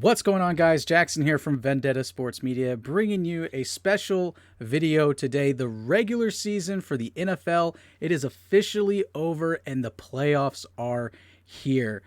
What's going on, guys? Jackson here from Vendetta Sports Media, bringing you a special video today. The regular season for the NFL, it is officially over and the playoffs are here.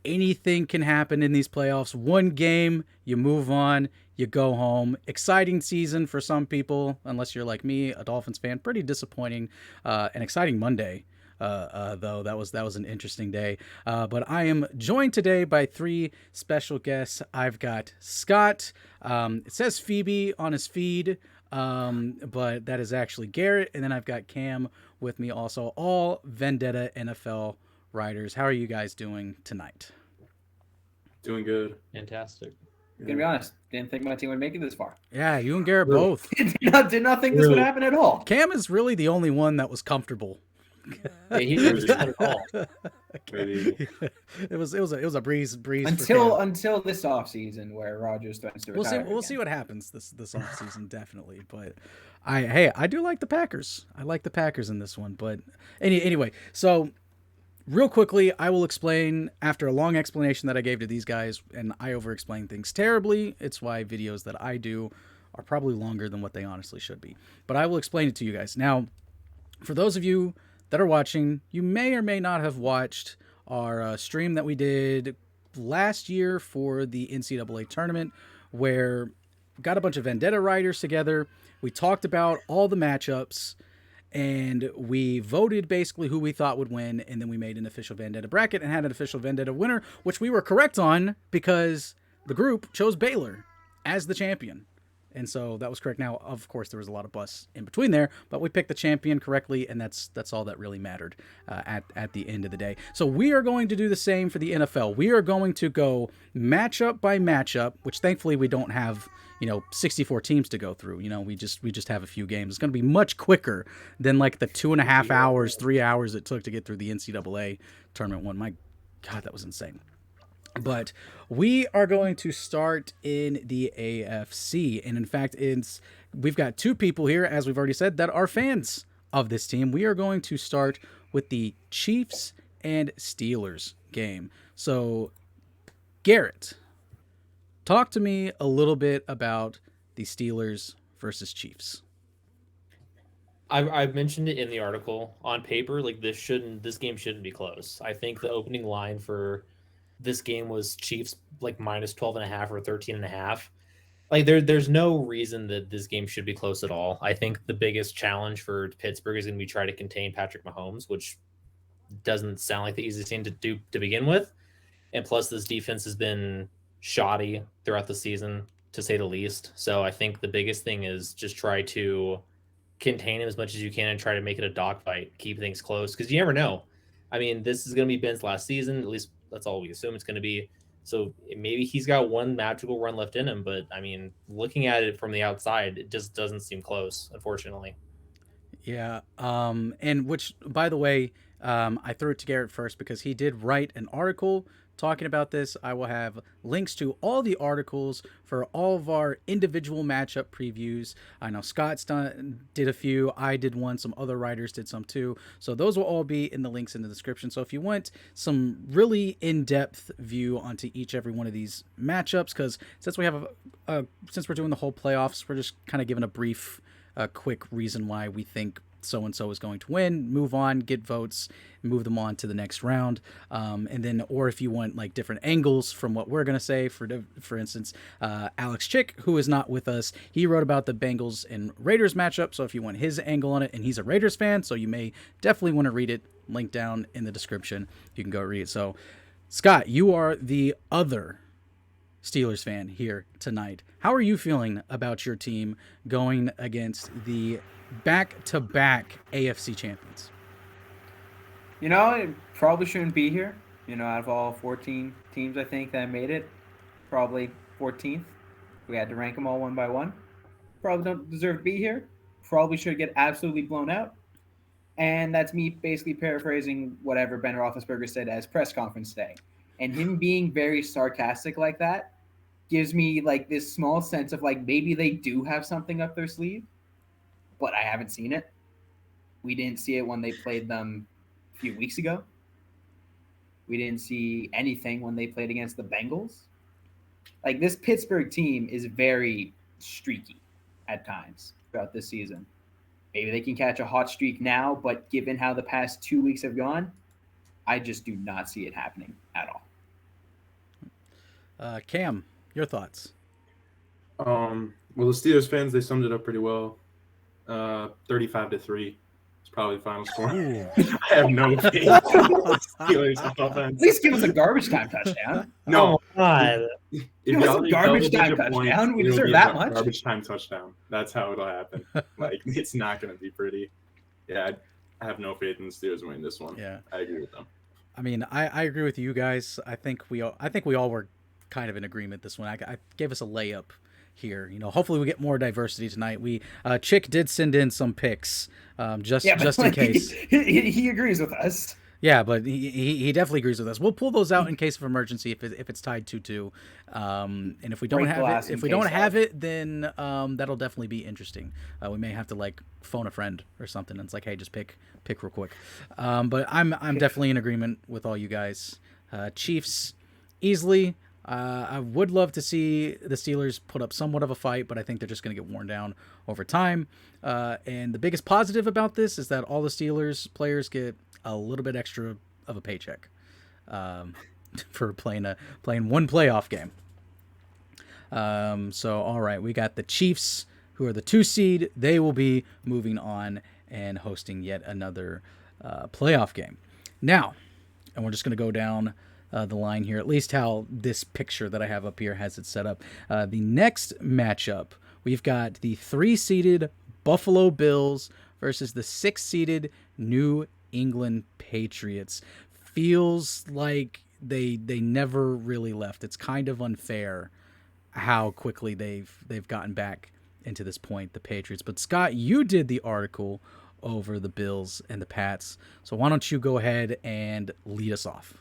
Anything can happen in these playoffs. One game, you move on, you go home. Exciting season for some people, unless you're like me, a Dolphins fan. Pretty disappointing. An exciting Monday. Though that was an interesting day. But I am joined today by three special guests. I've got Scott. It says Phoebe on his feed, but that is actually Garrett. And then I've got Cam with me also. All Vendetta NFL writers. How are you guys doing tonight? Doing good. Fantastic. Gonna be honest, didn't think my team would make it this far. Yeah, you and Garrett both. did not think this would happen at all. Cam is really the only one that was comfortable. Yeah, he didn't at all. It was a breeze until this offseason where Rodgers threatens to retire. We'll see what happens this offseason, definitely. But I do like the Packers. I like the Packers in this one. But anyway, so real quickly, I will explain after a long explanation that I gave to these guys, and I over-explain things terribly. It's why videos that I do are probably longer than what they honestly should be. But I will explain it to you guys. Now, for those of you that are watching, you may or may not have watched our stream that we did last year for the NCAA tournament, where we got a bunch of Vendetta writers together. We talked about all the matchups, and we voted basically who we thought would win, and then we made an official Vendetta bracket and had an official Vendetta winner, which we were correct on because the group chose Baylor as the champion. And so that was correct. Now, of course, there was a lot of bus in between there, but we picked the champion correctly, and that's all that really mattered at the end of the day. So we are going to do the same for the NFL. We are going to go matchup by matchup, which thankfully we don't have 64 teams to go through. We just have a few games. It's going to be much quicker than like the 2.5 hours, 3 hours it took to get through the NCAA tournament one. My God, that was insane. But we are going to start in the AFC. And in fact, we've got two people here, as we've already said, that are fans of this team. We are going to start with the Chiefs and Steelers game. So, Garrett, talk to me a little bit about the Steelers versus Chiefs. I've mentioned it in the article. On paper, like this game shouldn't be close. I think the opening line for this game was Chiefs like minus 12.5 or 13.5. Like there's no reason that this game should be close at all. I think the biggest challenge for Pittsburgh is going to be try to contain Patrick Mahomes, which doesn't sound like the easiest thing to do to begin with. And plus, this defense has been shoddy throughout the season, to say the least. So I think the biggest thing is just try to contain him as much as you can and try to make it a dogfight, keep things close, because you never know. I mean, this is going to be Ben's last season, at least that's all we assume it's going to be. So maybe he's got one magical run left in him, but I mean, looking at it from the outside, it just doesn't seem close, unfortunately. Yeah. And which, by the way, I threw it to Garrett first because he did write an article talking about this. I will have links to all the articles for all of our individual matchup previews. I know Scott's did a few. I did one. Some other writers did some too. So those will all be in the links in the description. So if you want some really in-depth view onto every one of these matchups, because since we have since we're doing the whole playoffs, we're just kind of giving a brief, quick reason why we think so-and-so is going to win, move on, get votes, move them on to the next round. And then, or if you want like different angles from what we're going to say, for instance, Alex Chick, who is not with us, he wrote about the Bengals and Raiders matchup. So if you want his angle on it, and he's a Raiders fan, so you may definitely want to read it, link down in the description. You can go read it. So Scott, you are the other Steelers fan here tonight. How are you feeling about your team going against the back-to-back AFC champions? It probably shouldn't be here. Out of all 14 teams, I think that made it, probably 14th. We had to rank them all one by one. Probably don't deserve to be here. Probably should get absolutely blown out. And that's me basically paraphrasing whatever Ben Roethlisberger said as press conference day. And him being very sarcastic like that gives me like this small sense of like maybe they do have something up their sleeve, but I haven't seen it. We didn't see it when they played them a few weeks ago. We didn't see anything when they played against the Bengals. Like, this Pittsburgh team is very streaky at times throughout this season. Maybe they can catch a hot streak now, but given how the past 2 weeks have gone, I just do not see it happening at all. Cam, your thoughts? Well, the Steelers fans, they summed it up pretty well. 35-3 is probably the final score. I have no faith in the Steelers offense. At least give us a garbage time touchdown. No, God. if Give us y'all a leave garbage double-digit time points, touchdown. We it'll deserve be that a much. Garbage time touchdown. That's how it'll happen. Like, it's not going to be pretty. Yeah, I have no faith in the Steelers winning this one. Yeah, I agree with them. I mean, I agree with you guys. I think we all were kind of in agreement this one. I gave us a layup here. Hopefully we get more diversity tonight. We Chick did send in some picks, just in case. He agrees with us. Yeah, but he definitely agrees with us. We'll pull those out in case of emergency if it's tied 2-2. And if we don't have it, then that'll definitely be interesting. We may have to like phone a friend or something. And it's like, hey, just pick real quick. But I'm definitely in agreement with all you guys. Chiefs easily. I would love to see the Steelers put up somewhat of a fight, but I think they're just going to get worn down over time. And the biggest positive about this is that all the Steelers players get a little bit extra of a paycheck for playing one playoff game. So, all right, we got the Chiefs, who are the 2 seed. They will be moving on and hosting yet another playoff game. Now, and we're just going to go down the line here, at least how this picture that I have up here has it set up. The next matchup, we've got the 3-seeded Buffalo Bills versus the 6-seeded New England Patriots. Feels like they never really left. It's kind of unfair how quickly they've gotten back into this point, the Patriots. But Scott, you did the article over the Bills and the Pats, so why don't you go ahead and lead us off?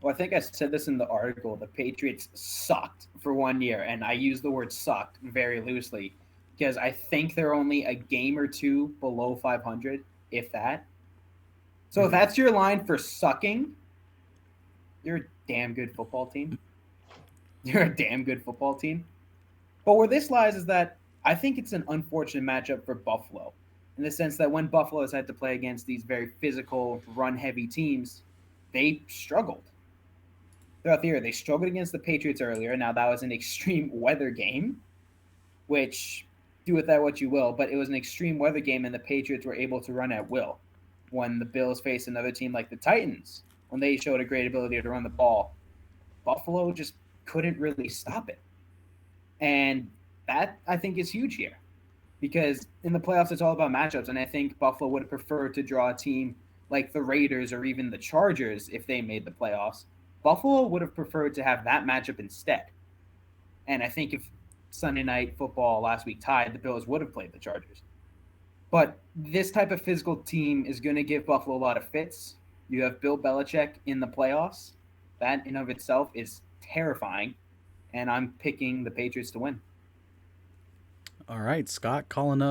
Well, I think I said this in the article. The Patriots sucked for 1 year, and I use the word sucked very loosely because I think they're only a game or two below 500, if that. So if that's your line for sucking, you're a damn good football team. You're a damn good football team. But where this lies is that I think it's an unfortunate matchup for Buffalo in the sense that when Buffalo has had to play against these very physical, run-heavy teams, they struggled. Throughout the year, they struggled against the Patriots earlier. Now, that was an extreme weather game, which do with that what you will, but it was an extreme weather game, and the Patriots were able to run at will. When the Bills faced another team like the Titans, when they showed a great ability to run the ball, Buffalo just couldn't really stop it. And that, I think, is huge here because in the playoffs, it's all about matchups, and I think Buffalo would have preferred to draw a team like the Raiders or even the Chargers if they made the playoffs. Buffalo would have preferred to have that matchup instead. And I think if Sunday Night Football last week tied, the Bills would have played the Chargers. But this type of physical team is going to give Buffalo a lot of fits. You have Bill Belichick in the playoffs. That in of itself is terrifying. And I'm picking the Patriots to win. All right, Scott calling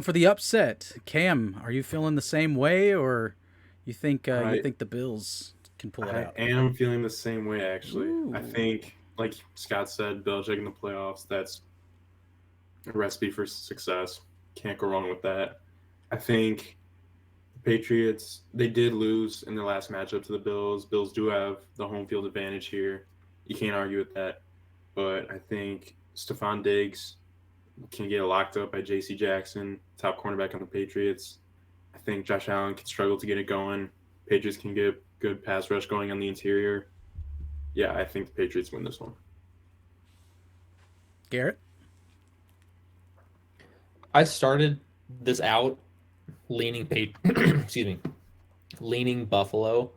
for the upset. Cam, are you feeling the same way, or you think the Bills can pull it out? I am feeling the same way, actually. Ooh. I think, like Scott said, Belichick in the playoffs, that's a recipe for success. Can't go wrong with that. I think the Patriots, they did lose in their last matchup to the Bills. Bills do have the home field advantage here. You can't argue with that. But I think Stephon Diggs can get locked up by J.C. Jackson, top cornerback on the Patriots. I think Josh Allen can struggle to get it going. Patriots can get good pass rush going on the interior. Yeah, I think the Patriots win this one. Garrett? I started this out leaning leaning Buffalo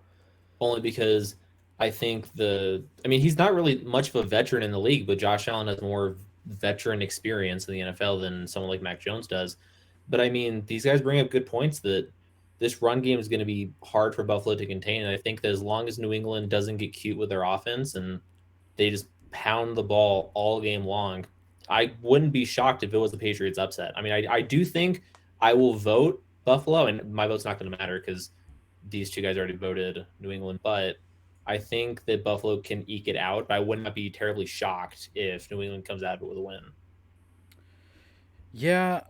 only because I think he's not really much of a veteran in the league, but Josh Allen has more veteran experience in the NFL than someone like Mac Jones does. But I mean, these guys bring up good points that this run game is going to be hard for Buffalo to contain. And I think that as long as New England doesn't get cute with their offense and they just pound the ball all game long, I wouldn't be shocked if it was the Patriots upset. I mean, I do think I will vote Buffalo, and my vote's not going to matter because these two guys already voted New England, but I think that Buffalo can eke it out, but I would not be terribly shocked if New England comes out of it with a win. Yeah,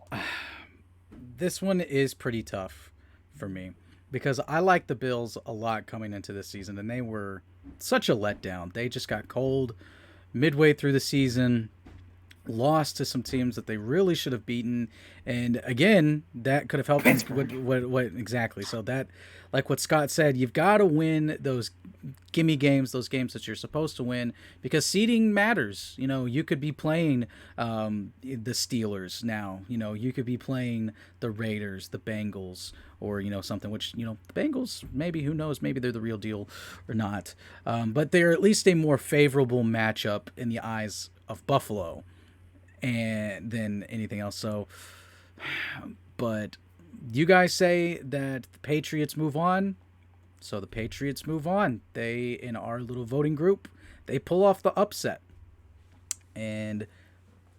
this one is pretty tough for me because I like the Bills a lot coming into this season, and they were such a letdown. They just got cold midway through the season, lost to some teams that they really should have beaten, and again, that could have helped. What exactly? So that, like what Scott said, you've got to win those gimme games, those games that you're supposed to win, because seeding matters. You know, you could be playing the Steelers now. You know, you could be playing the Raiders, the Bengals, or something. Which the Bengals, maybe, who knows? Maybe they're the real deal or not. But they're at least a more favorable matchup in the eyes of Buffalo and than anything else. So, but you guys say that the Patriots move on. So the Patriots move on. They, in our little voting group, they pull off the upset and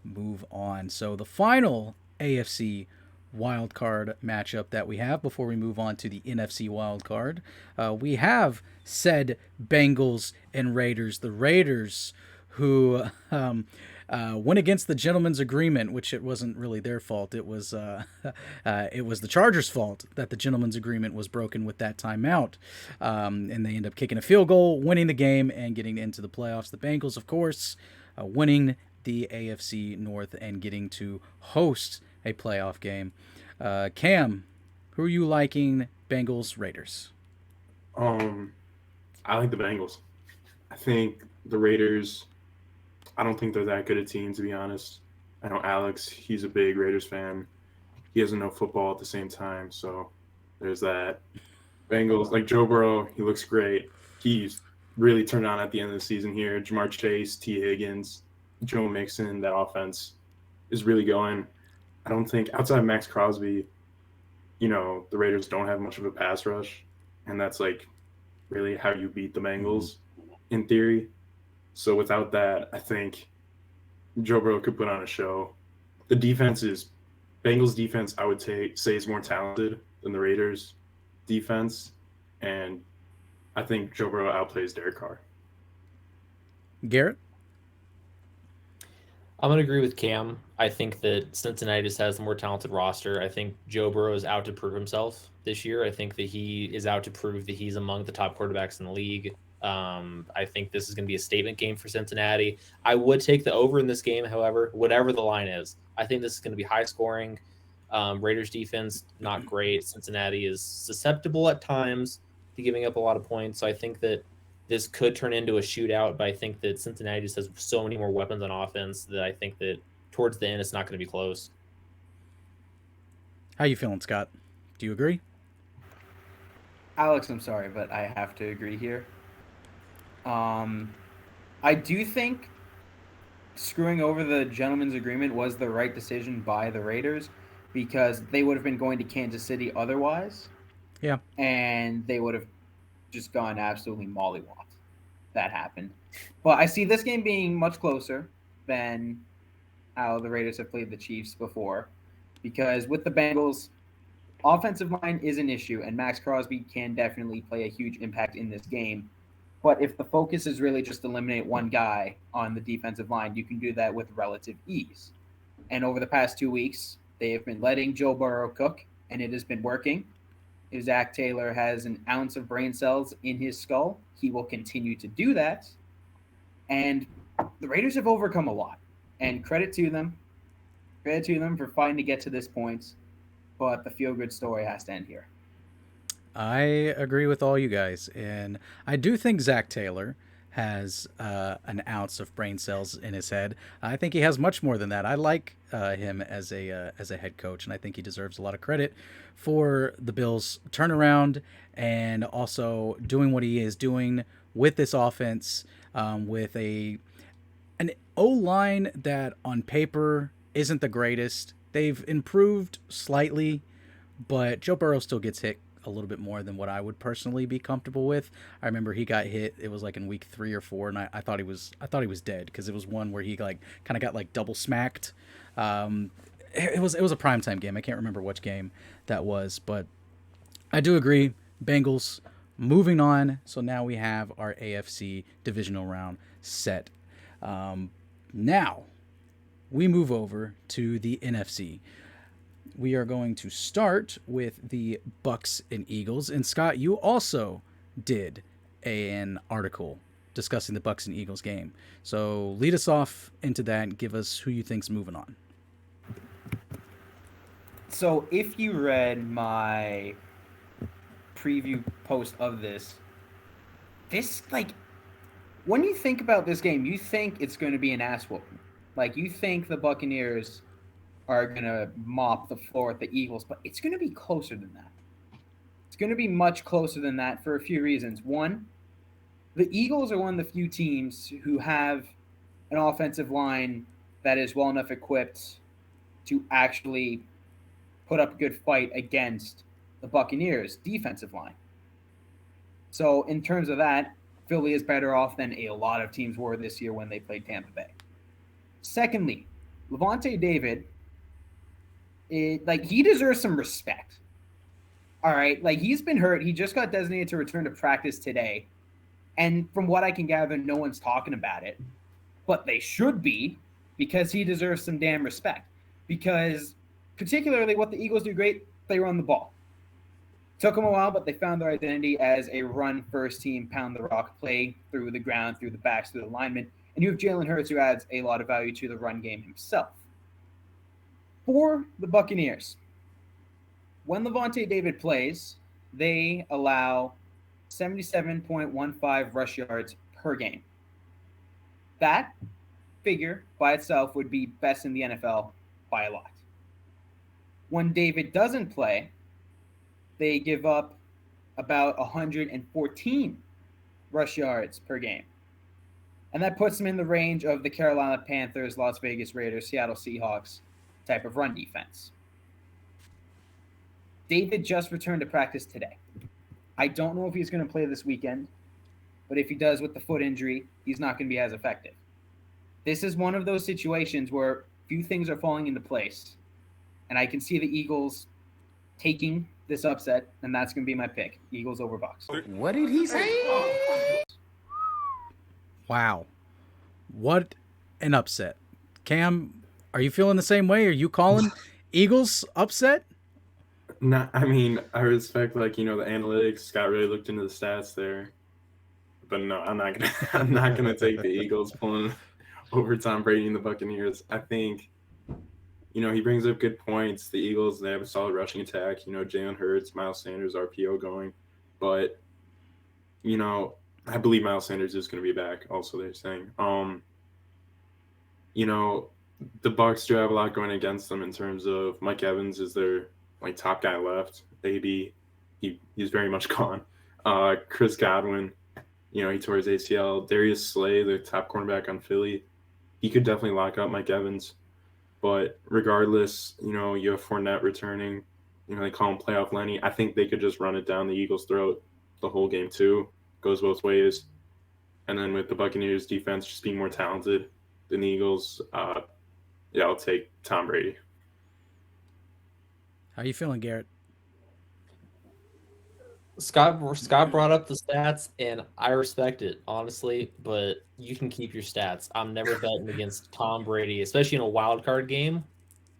move on. So the final AFC wild card matchup that we have before we move on to the NFC wild card, we have said Bengals and Raiders. The Raiders, who went against the gentleman's agreement, which it wasn't really their fault. It was the Chargers' fault that the gentleman's agreement was broken with that timeout, and they end up kicking a field goal, winning the game, and getting into the playoffs. The Bengals, of course, winning the AFC North and getting to host a playoff game. Cam, who are you liking? Bengals, Raiders? I like the Bengals. I think the Raiders, I don't think they're that good a team, to be honest. I know Alex, he's a big Raiders fan. He doesn't know football at the same time, so there's that. Bengals, like Joe Burrow, he looks great. He's really turned on at the end of the season here. Jamar Chase, T. Higgins, Joe Mixon, that offense is really going. I don't think, outside of Max Crosby, the Raiders don't have much of a pass rush, and that's like really how you beat the Bengals in theory. So without that, I think Joe Burrow could put on a show. The Bengals defense, I would say is more talented than the Raiders defense, and I think Joe Burrow outplays Derek Carr. Garrett? I'm going to agree with Cam. I think that Cincinnati just has the more talented roster. I think Joe Burrow is out to prove himself this year. I think that he is out to prove that he's among the top quarterbacks in the league. I think this is going to be a statement game for Cincinnati. I would take the over in this game, however, whatever the line is. I think this is going to be high scoring. Raiders defense, not great. Cincinnati is susceptible at times to giving up a lot of points. So I think that this could turn into a shootout, but I think that Cincinnati just has so many more weapons on offense that I think that towards the end, it's not going to be close. How you feeling, Scott? Do you agree? Alex, I'm sorry, but I have to agree here. I do think screwing over the gentleman's agreement was the right decision by the Raiders because they would have been going to Kansas City otherwise. Yeah. And they would have just gone absolutely mollywopped. That happened. But I see this game being much closer than how the Raiders have played the Chiefs before because with the Bengals, offensive line is an issue, and Max Crosby can definitely play a huge impact in this game. But if the focus is really just eliminate one guy on the defensive line, you can do that with relative ease. And over the past 2 weeks, they have been letting Joe Burrow cook, and it has been working. If Zach Taylor has an ounce of brain cells in his skull, he will continue to do that. And the Raiders have overcome a lot. And credit to them. Credit to them for fighting to get to this point. But the feel-good story has to end here. I agree with all you guys, and I do think Zach Taylor has an ounce of brain cells in his head. I think he has much more than that. I like him as a head coach, and I think he deserves a lot of credit for the Bills' turnaround and also doing what he is doing with this offense, with an O-line that on paper isn't the greatest. They've improved slightly, but Joe Burrow still gets hit a little bit more than what I would personally be comfortable with. I remember he got hit. It was like in week 3 or 4, and I thought he was dead because it was one where he kind of got like double smacked. It was a primetime game. I can't remember which game that was, but I do agree. Bengals moving on. So now we have our AFC divisional round set. Now we move over to the NFC. We are going to start with the Bucs and Eagles. And Scott, you also did an article discussing the Bucs and Eagles game. So lead us off into that and give us who you think's moving on. So if you read my preview post of this, like, when you think about this game, you think it's going to be an ass whooping. Like, you think the Buccaneers are going to mop the floor at the Eagles, but it's going to be closer than that. It's going to be much closer than that for a few reasons. One, the Eagles are one of the few teams who have an offensive line that is well enough equipped to actually put up a good fight against the Buccaneers' defensive line. So in terms of that, Philly is better off than a lot of teams were this year when they played Tampa Bay. Secondly, Lavonte David, he deserves some respect. All right, like, he's been hurt. He just got designated to return to practice today. And from what I can gather, no one's talking about it. But they should be, because he deserves some damn respect. Because particularly what the Eagles do great, they run the ball. Took them a while, but they found their identity as a run-first team, pound the rock, play through the ground, through the backs, through the linemen. And you have Jalen Hurts, who adds a lot of value to the run game himself. For the Buccaneers, when Lavonte David plays, they allow 77.15 rush yards per game. That figure by itself would be best in the NFL by a lot. When David doesn't play, they give up about 114 rush yards per game. And that puts them in the range of the Carolina Panthers, Las Vegas Raiders, Seattle Seahawks type of run defense. David just returned to practice today. I don't know if he's going to play this weekend, but if he does with the foot injury, he's not going to be as effective. This is one of those situations where few things are falling into place, and I can see the Eagles taking this upset, and that's going to be my pick. Eagles over Bucs. What did he say? Wow. What an upset. Cam, are you feeling the same way? Are you calling Eagles upset? No, I mean, I respect, the analytics. Scott really looked into the stats there. But no, I'm not gonna take the Eagles pulling over Tom Brady and the Buccaneers. I think, he brings up good points. The Eagles, they have a solid rushing attack. Jalen Hurts, Miles Sanders, RPO going. But, I believe Miles Sanders is going to be back. Also, they're saying, the Bucs do have a lot going against them in terms of Mike Evans is their top guy left. Maybe he's very much gone. Chris Godwin, he tore his ACL. Darius Slay, the top cornerback on Philly, he could definitely lock up Mike Evans. But regardless, you have Fournette returning. They call him Playoff Lenny. I think they could just run it down the Eagles' throat the whole game too. Goes both ways. And then with the Buccaneers defense just being more talented than the Eagles, I'll take Tom Brady. How you feeling, Garrett? Scott brought up the stats, and I respect it, honestly, but you can keep your stats. I'm never betting against Tom Brady, especially in a wild card game.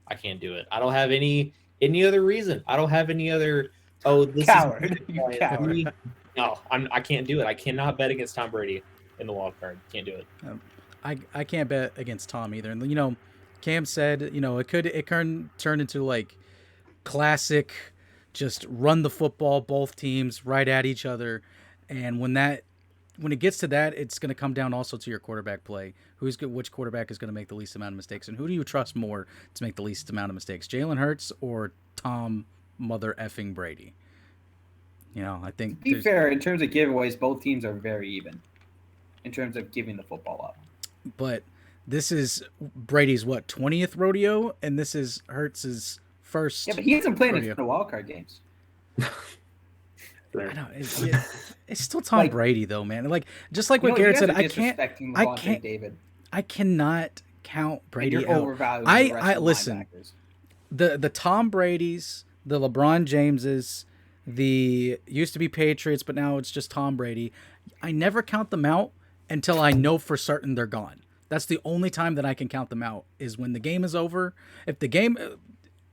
I can't do it. I don't have any other reason. I don't have any other, this coward. is You coward. No, I can't do it. I cannot bet against Tom Brady in the wild card. Can't do it. I can't bet against Tom either. And Cam said, it could turn into classic, just run the football, both teams right at each other. And when it gets to that, it's going to come down also to your quarterback play. Which quarterback is going to make the least amount of mistakes, and who do you trust more to make the least amount of mistakes, Jalen Hurts or Tom mother effing Brady? I think. To be fair, in terms of giveaways, both teams are very even in terms of giving the football up. But this is Brady's 20th rodeo, and this is Hurts's first. Yeah, but he hasn't played rodeo. in the wild card games. I know it's still Tom Brady though, man. Just like what Garrett said, I can't. David. I cannot count Brady You're out. overvaluing the rest of listen. linebackers. The Tom Brady's, the LeBron Jameses, the used to be Patriots, but now it's just Tom Brady. I never count them out until I know for certain they're gone. That's the only time that I can count them out is when the game is over. If the game,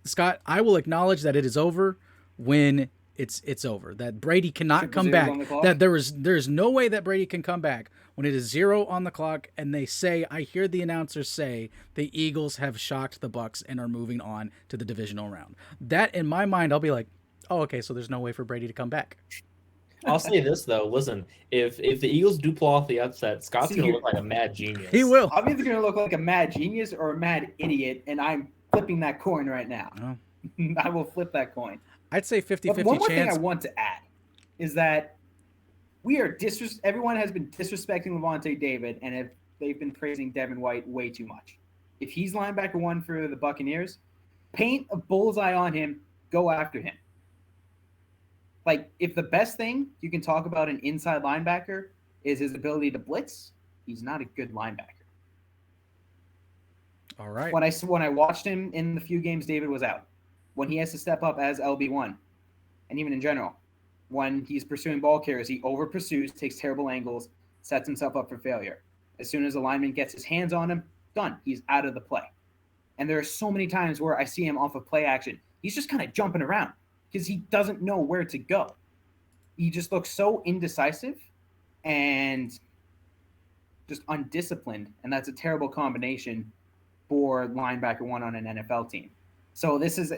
Scott, I will acknowledge that it is over when it's over. That Brady cannot come back. That there's no way that Brady can come back when it is 0 on the clock and they say, I hear the announcers say the Eagles have shocked the Bucs and are moving on to the divisional round. That in my mind, I'll be like, oh, okay, so there's no way for Brady to come back. I'll say this though. Listen, if the Eagles do pull off the upset, Scott's gonna look like a mad genius. He will. I'm either gonna look like a mad genius or a mad idiot, and I'm flipping that coin right now. Oh. I will flip that coin. I'd say 50-50 But one more thing chance. I want to add is that we are everyone has been disrespecting Levante David, and they've been praising Devin White way too much. If he's linebacker 1 for the Buccaneers, paint a bullseye on him, go after him. Like, if the best thing you can talk about an inside linebacker is his ability to blitz, he's not a good linebacker. All right. When I watched him in the few games David was out, when he has to step up as LB1, and even in general, when he's pursuing ball carriers, he over pursues, takes terrible angles, sets himself up for failure. As soon as a lineman gets his hands on him, done. He's out of the play. And there are so many times where I see him off of play action. He's just kind of jumping around because he doesn't know where to go. He just looks so indecisive and just undisciplined, and that's a terrible combination for linebacker 1 on an NFL team. So this is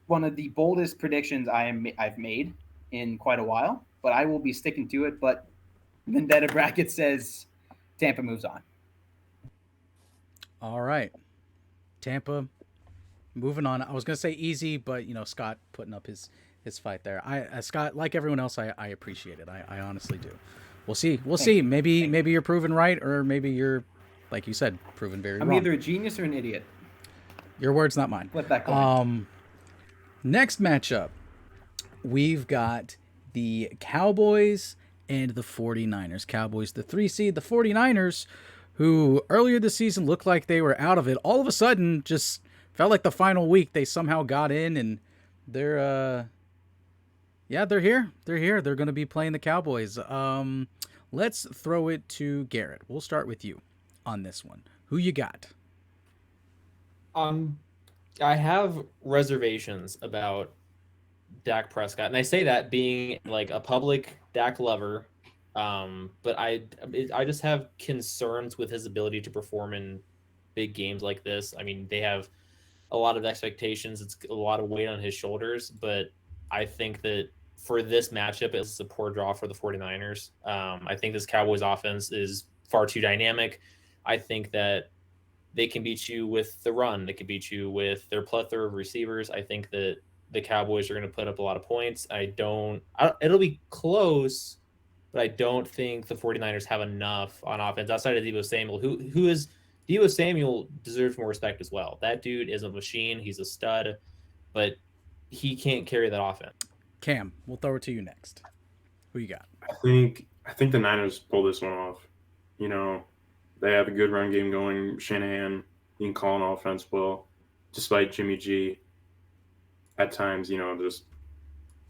one of the boldest predictions I've made in quite a while, but I will be sticking to it. But Vendetta Bracket says Tampa moves on. All right. Tampa moving on. I was going to say easy, but, Scott putting up his fight there. Scott, like everyone else, I appreciate it. I honestly do. We'll see. We'll see. Maybe you're proven right, or maybe you're, like you said, proven very wrong. I'm either a genius or an idiot. Your words, not mine. Flip that coin. Next matchup, we've got the Cowboys and the 49ers. Cowboys, the 3 seed. The 49ers, who earlier this season looked like they were out of it, all of a sudden just felt like the final week they somehow got in, and they're here. They're here. They're going to be playing the Cowboys. Let's throw it to Garrett. We'll start with you on this one. Who you got? I have reservations about Dak Prescott, and I say that being like a public Dak lover, but I just have concerns with his ability to perform in big games like this. I mean, they have a lot of expectations. It's a lot of weight on his shoulders, but I think that for this matchup, it's a poor draw for the 49ers. I think this Cowboys offense is far too dynamic. I think that they can beat you with the run. They can beat you with their plethora of receivers. I think that the Cowboys are going to put up a lot of points. It'll be close, but I don't think the 49ers have enough on offense outside of Deebo Samuel, who is Deebo Samuel deserves more respect as well. That dude is a machine. He's a stud, but he can't carry that offense. Cam, we'll throw it to you next. Who you got? I think the Niners pull this one off. They have a good run game going. Shanahan, he can call an offense well, despite Jimmy G at times, just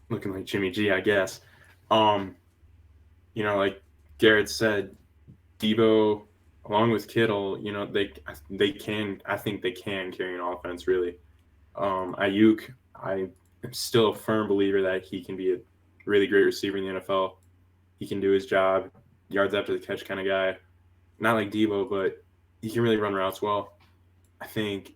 looking like Jimmy G, I guess. Like Garrett said, Debo, along with Kittle, I think they can carry an offense, really. Ayuk, I am still a firm believer that he can be a really great receiver in the NFL. He can do his job, yards after the catch kind of guy. Not like Debo, but he can really run routes well. I think,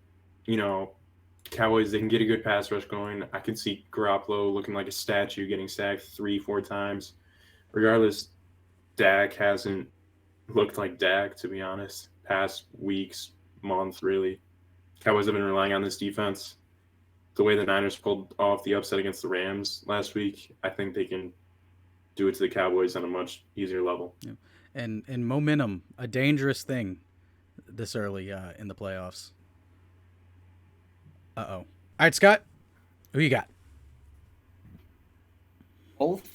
Cowboys, they can get a good pass rush going. I could see Garoppolo looking like a statue, getting sacked 3-4 times. Regardless, Dak hasn't looked like Dak, to be honest, past weeks, months, really. Cowboys have been relying on this defense. The way the Niners pulled off the upset against the Rams last week, I think they can do it to the Cowboys on a much easier level. Yeah. And momentum, a dangerous thing this early in the playoffs. Uh-oh. All right, Scott, who you got? Both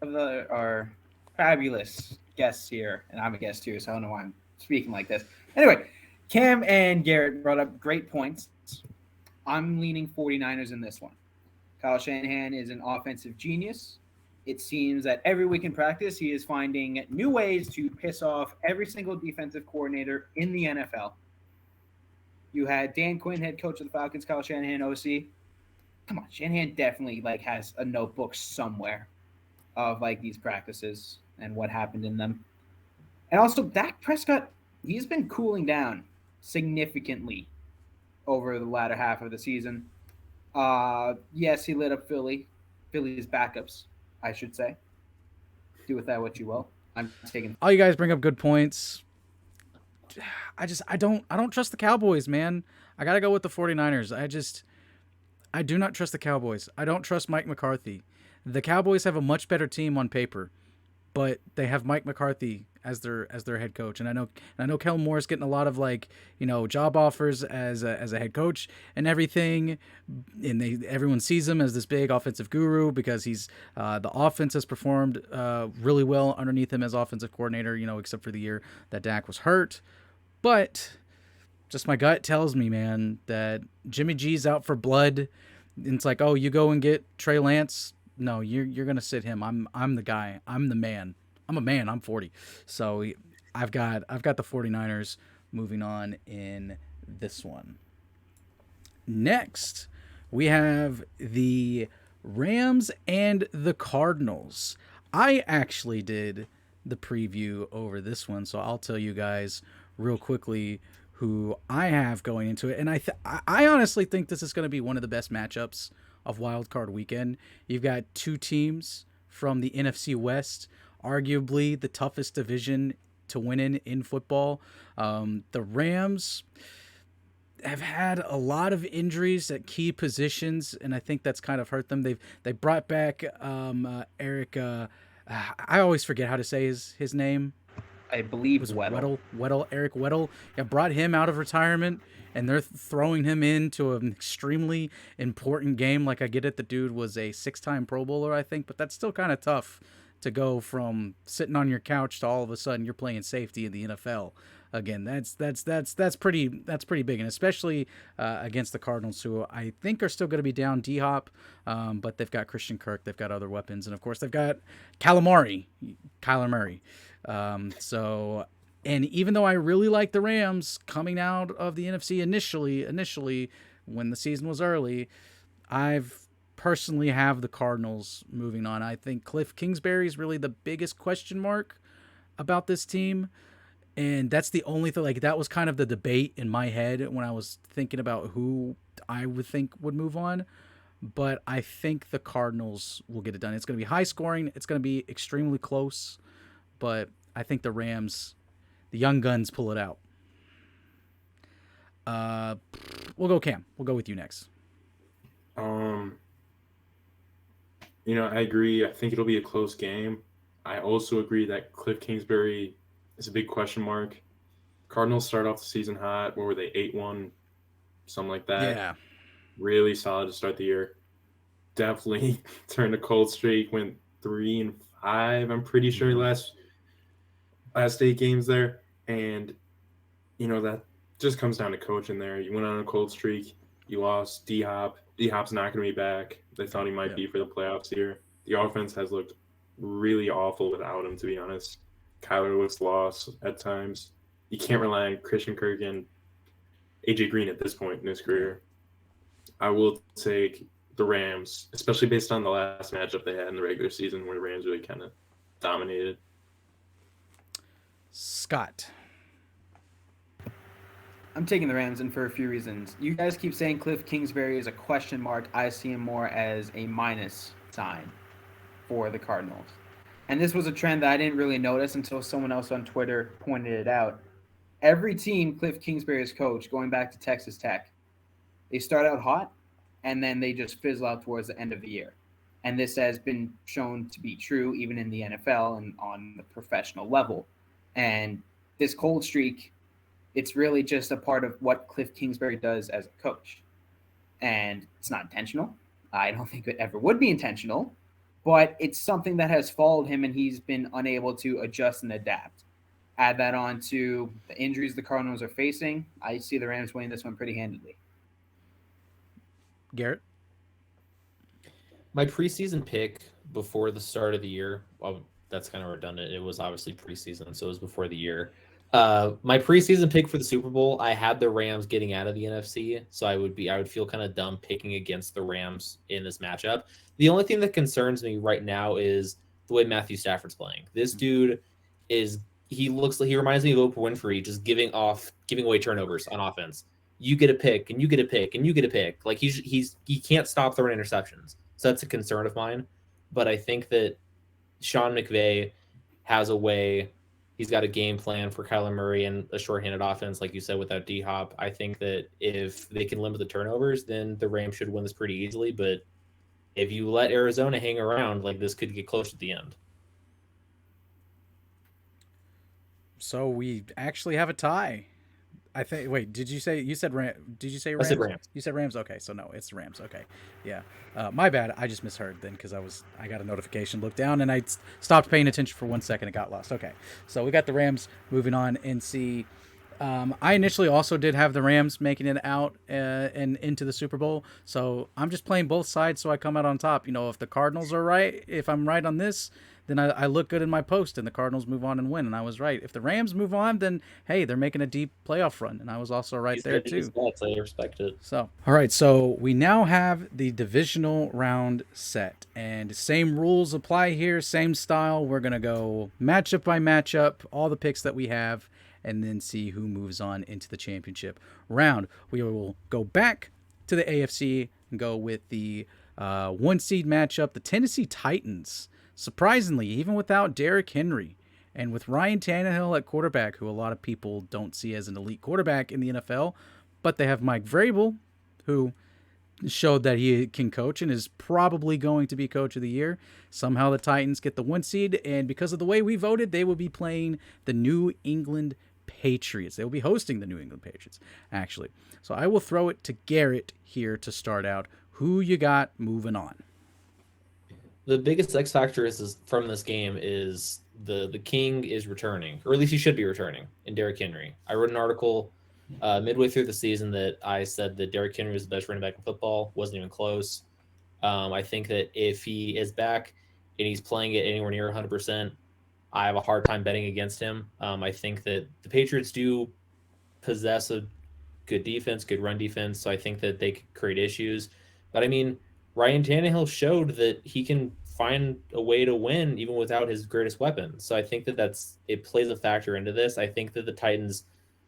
of our fabulous guests here, and I'm a guest too, so I don't know why I'm speaking like this. Anyway, Cam and Garrett brought up great points. I'm leaning 49ers in this one. Kyle Shanahan is an offensive genius. It seems that every week in practice, he is finding new ways to piss off every single defensive coordinator in the NFL. You had Dan Quinn, head coach of the Falcons, Kyle Shanahan, OC. Come on, Shanahan definitely has a notebook somewhere of these practices and what happened in them. And also, Dak Prescott, he's been cooling down significantly over the latter half of the season. Yes, he lit up Philly's backups, I should say. Do with that what you will. I'm taking. All you guys bring up good points. I don't trust the Cowboys, man. I got to go with the 49ers. I do not trust the Cowboys. I don't trust Mike McCarthy. The Cowboys have a much better team on paper, but they have Mike McCarthy as their head coach, and I know Kellen Moore's getting a lot of job offers as a head coach and everything, and everyone sees him as this big offensive guru because he's the offense has performed really well underneath him as offensive coordinator, except for the year that Dak was hurt. But just my gut tells me, man, that Jimmy G's out for blood. And it's oh, you go and get Trey Lance. No, you're gonna sit him. I'm the guy. I'm the man. I'm a man. I'm 40. So I've got the 49ers moving on in this one. Next, we have the Rams and the Cardinals. I actually did the preview over this one, so I'll tell you guys real quickly who I have going into it. And I honestly think this is going to be one of the best matchups of Wild Card Weekend. You've got two teams from the NFC West, arguably the toughest division to win in football. The Rams have had a lot of injuries at key positions, and I think that's kind of hurt them. They brought back Eric. I always forget how to say his name. I believe Was Weddle. Eric Weddle. Yeah, brought him out of retirement, and they're throwing him into an extremely important game. I get it, the dude was a 6-time Pro Bowler, I think, but that's still kind of tough to go from sitting on your couch to all of a sudden you're playing safety in the NFL. Again, that's pretty big, and especially against the Cardinals, who I think are still going to be down D-Hop, but they've got Christian Kirk, they've got other weapons, and of course they've got Kyler Murray. And even though I really like the Rams coming out of the NFC initially when the season was early, I've personally have the Cardinals moving on. I think Cliff Kingsbury is really the biggest question mark about this team. And that's the only thing, that was kind of the debate in my head when I was thinking about who I would think would move on. But I think the Cardinals will get it done. It's going to be high scoring. It's going to be extremely close. But I think the Rams, the young guns, pull it out. We'll go Cam. We'll go with you next. I agree. I think it'll be a close game. I also agree that Cliff Kingsbury is a big question mark. Cardinals start off the season hot. What were they, 8-1? Something like that. Yeah. Really solid to start the year. Definitely turned a cold streak, went 3-5, I'm pretty sure, last 8 games there. And, that just comes down to coaching there. You went on a cold streak. You lost D-Hop. D-Hop's not going to be back. They thought he might be for the playoffs here. The offense has looked really awful without him, to be honest. Kyler looks lost at times. You can't rely on Christian Kirk and AJ Green at this point in his career. I will take the Rams, especially based on the last matchup they had in the regular season where the Rams really kind of dominated. Scott. I'm taking the Rams, and for a few reasons. You guys keep saying Cliff Kingsbury is a question mark. I see him more as a minus sign for the Cardinals. And this was a trend that I didn't really notice until someone else on Twitter pointed it out. Every team Cliff Kingsbury has coached, going back to Texas Tech, they start out hot, and then they just fizzle out towards the end of the year. And this has been shown to be true even in the NFL and on the professional level. And this cold streak, it's really just a part of what Cliff Kingsbury does as a coach. And it's not intentional. I don't think it ever would be intentional, but it's something that has followed him, and he's been unable to adjust and adapt. Add that on to the injuries the Cardinals are facing. I see the Rams winning this one pretty handily. Garrett? My preseason pick before the start of the year, well, that's kind of redundant. It was obviously preseason, so it was before the year. My preseason pick for the Super Bowl, I had the Rams getting out of the NFC, so I would feel kind of dumb picking against the Rams in this matchup. The only thing that concerns me right now is the way Matthew Stafford's playing. This dude he reminds me of Oprah Winfrey, just giving away turnovers on offense. You get a pick, and you get a pick, and you get a pick. Like he can't stop throwing interceptions. So that's a concern of mine. But I think that Sean McVay has a way. He's got a game plan for Kyler Murray and a shorthanded offense, like you said, without D-Hop. I think that if they can limit the turnovers, then the Rams should win this pretty easily. But if you let Arizona hang around, like this could get close at the end. So we actually have a tie. I think. Wait, did you say you said Ram? Did you say Rams? I said Rams. You said Rams. Okay, so no, it's the Rams. Okay, yeah. My bad. I just misheard then because I got a notification, looked down, and I stopped paying attention for 1 second. It got lost. Okay, so we got the Rams moving on and see. I initially also did have the Rams making it out and into the Super Bowl. So I'm just playing both sides so I come out on top. You know, if the Cardinals are right, if I'm right on this, then I look good in my post and the Cardinals move on and win. And I was right. If the Rams move on, then, hey, they're making a deep playoff run. And I was also right there, too. I respect it. So, all right. So we now have the divisional round set. And same rules apply here. Same style. We're going to go matchup by matchup, all the picks that we have, and then see who moves on into the championship round. We will go back to the AFC and go with the 1 seed matchup, the Tennessee Titans. Surprisingly, even without Derrick Henry and with Ryan Tannehill at quarterback, who a lot of people don't see as an elite quarterback in the NFL, but they have Mike Vrabel, who showed that he can coach and is probably going to be coach of the year. Somehow the Titans get the 1 seed, and because of the way we voted, they will be playing the New England Patriots. They will be hosting the New England Patriots, actually. So I will throw it to Garrett here to start out. Who you got moving on? The biggest X factor is from this game is the king is returning, or at least he should be returning, in Derrick Henry. I wrote an article midway through the season that I said that Derrick Henry was the best running back in football. Wasn't even close. I think that if he is back and he's playing it anywhere near 100%, I have a hard time betting against him. I think that the Patriots do possess a good defense, good run defense, so I think that they could create issues. But I mean, Ryan Tannehill showed that he can find a way to win even without his greatest weapon. So I think that it plays a factor into this. I think that the Titans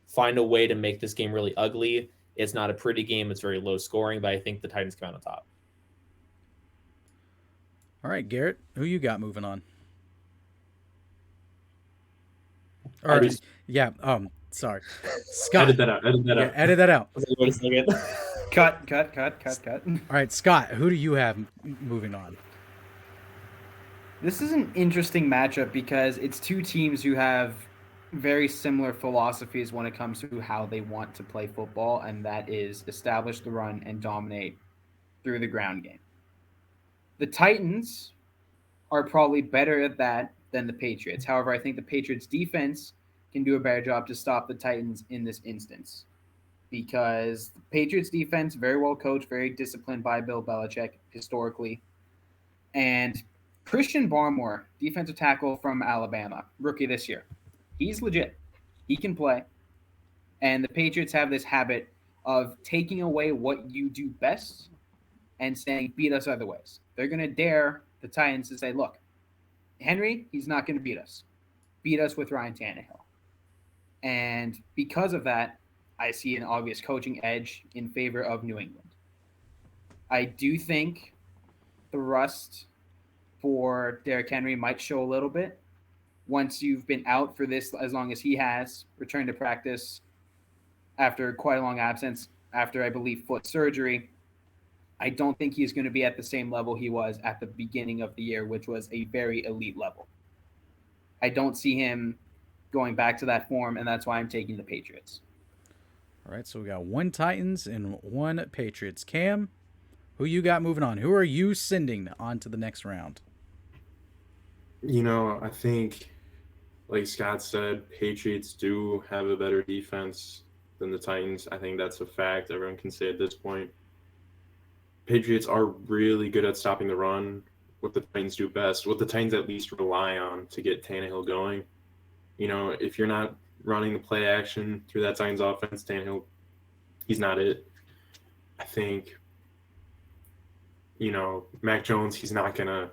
find a way to make this game really ugly. It's not a pretty game. It's very low scoring, but I think the Titans come out on top. All right, Garrett, who you got moving on? Sorry. Scott. Edit that out. Yeah, edit that out. Wait a second. Cut. All right, Scott, who do you have moving on? This is an interesting matchup because it's two teams who have very similar philosophies when it comes to how they want to play football, and that is establish the run and dominate through the ground game. The Titans are probably better at that than the Patriots. However, I think the Patriots defense can do a better job to stop the Titans in this instance, because the Patriots defense, very well coached, very disciplined by Bill Belichick historically. And Christian Barmore, defensive tackle from Alabama, rookie this year. He's legit. He can play. And the Patriots have this habit of taking away what you do best and saying, beat us other ways. They're going to dare the Titans to say, look, Henry, he's not going to beat us. Beat us with Ryan Tannehill. And because of that, I see an obvious coaching edge in favor of New England. I do think the rust for Derrick Henry might show a little bit once you've been out for this as long as he has, returned to practice after quite a long absence, after, I believe, foot surgery. I don't think he's going to be at the same level he was at the beginning of the year, which was a very elite level. I don't see him going back to that form, and that's why I'm taking the Patriots. All right, so we got 1 Titans and 1 Patriots. Cam, who you got moving on? Who are you sending on to the next round? You know, I think, like Scott said, Patriots do have a better defense than the Titans. I think that's a fact. Everyone can say at this point. Patriots are really good at stopping the run. What the Titans do best, what the Titans at least rely on to get Tannehill going. You know, if you're not running the play action through that Titans offense, Tannehill, he's not it. I think, you know, Mac Jones, he's not going to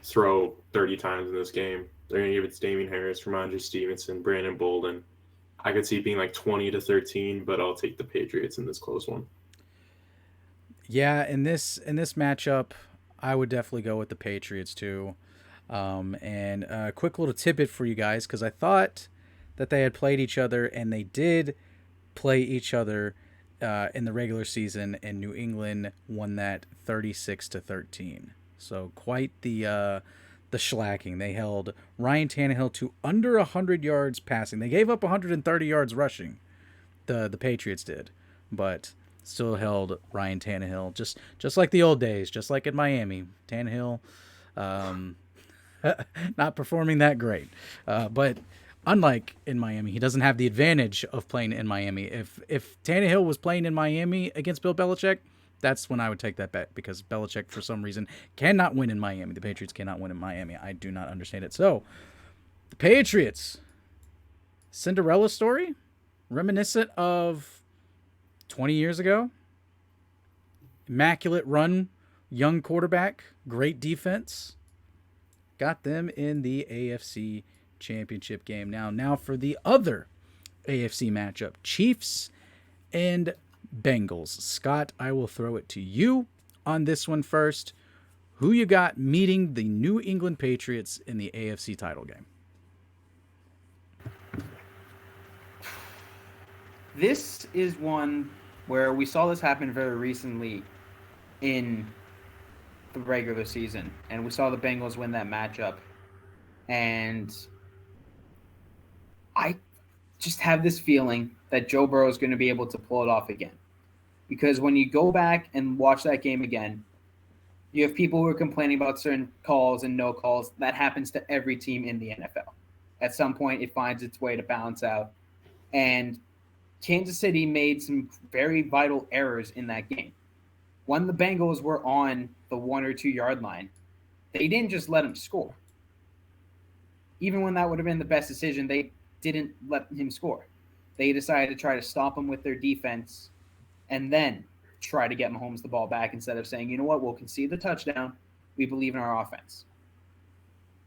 throw 30 times in this game. They're going to give it to Damian Harris, Ramondre Stevenson, Brandon Bolden. I could see it being like 20-13, but I'll take the Patriots in this close one. Yeah, in this matchup, I would definitely go with the Patriots too. And a quick little tidbit for you guys, because I thought that they had played each other, and they did play each other in the regular season, and New England won that 36-13. So quite the shellacking. They held Ryan Tannehill to under 100 yards passing. They gave up 130 yards rushing. The Patriots did, but still held Ryan Tannehill just like the old days, just like in Miami. Tannehill not performing that great, but unlike in Miami, he doesn't have the advantage of playing in Miami. If Tannehill was playing in Miami against Bill Belichick, that's when I would take that bet, because Belichick, for some reason, cannot win in Miami. The Patriots cannot win in Miami. I do not understand it. So, the Patriots, Cinderella story, reminiscent of 20 years ago. Immaculate run, young quarterback, great defense. Got them in the AFC Championship game. Now for the other AFC matchup, Chiefs and Bengals. Scott, I will throw it to you on this one first. Who you got meeting the New England Patriots in the AFC title game? This is one where we saw this happen very recently in the regular season, and we saw the Bengals win that matchup. And I just have this feeling that Joe Burrow is going to be able to pull it off again. Because when you go back and watch that game again, you have people who are complaining about certain calls and no calls. That happens to every team in the NFL. At some point, it finds its way to balance out. And Kansas City made some very vital errors in that game. When the Bengals were on the 1 or 2 yard line, they didn't just let him score. Even when that would have been the best decision, they didn't let him score. They decided to try to stop him with their defense and then try to get Mahomes the ball back instead of saying, you know what, we'll concede the touchdown. We believe in our offense.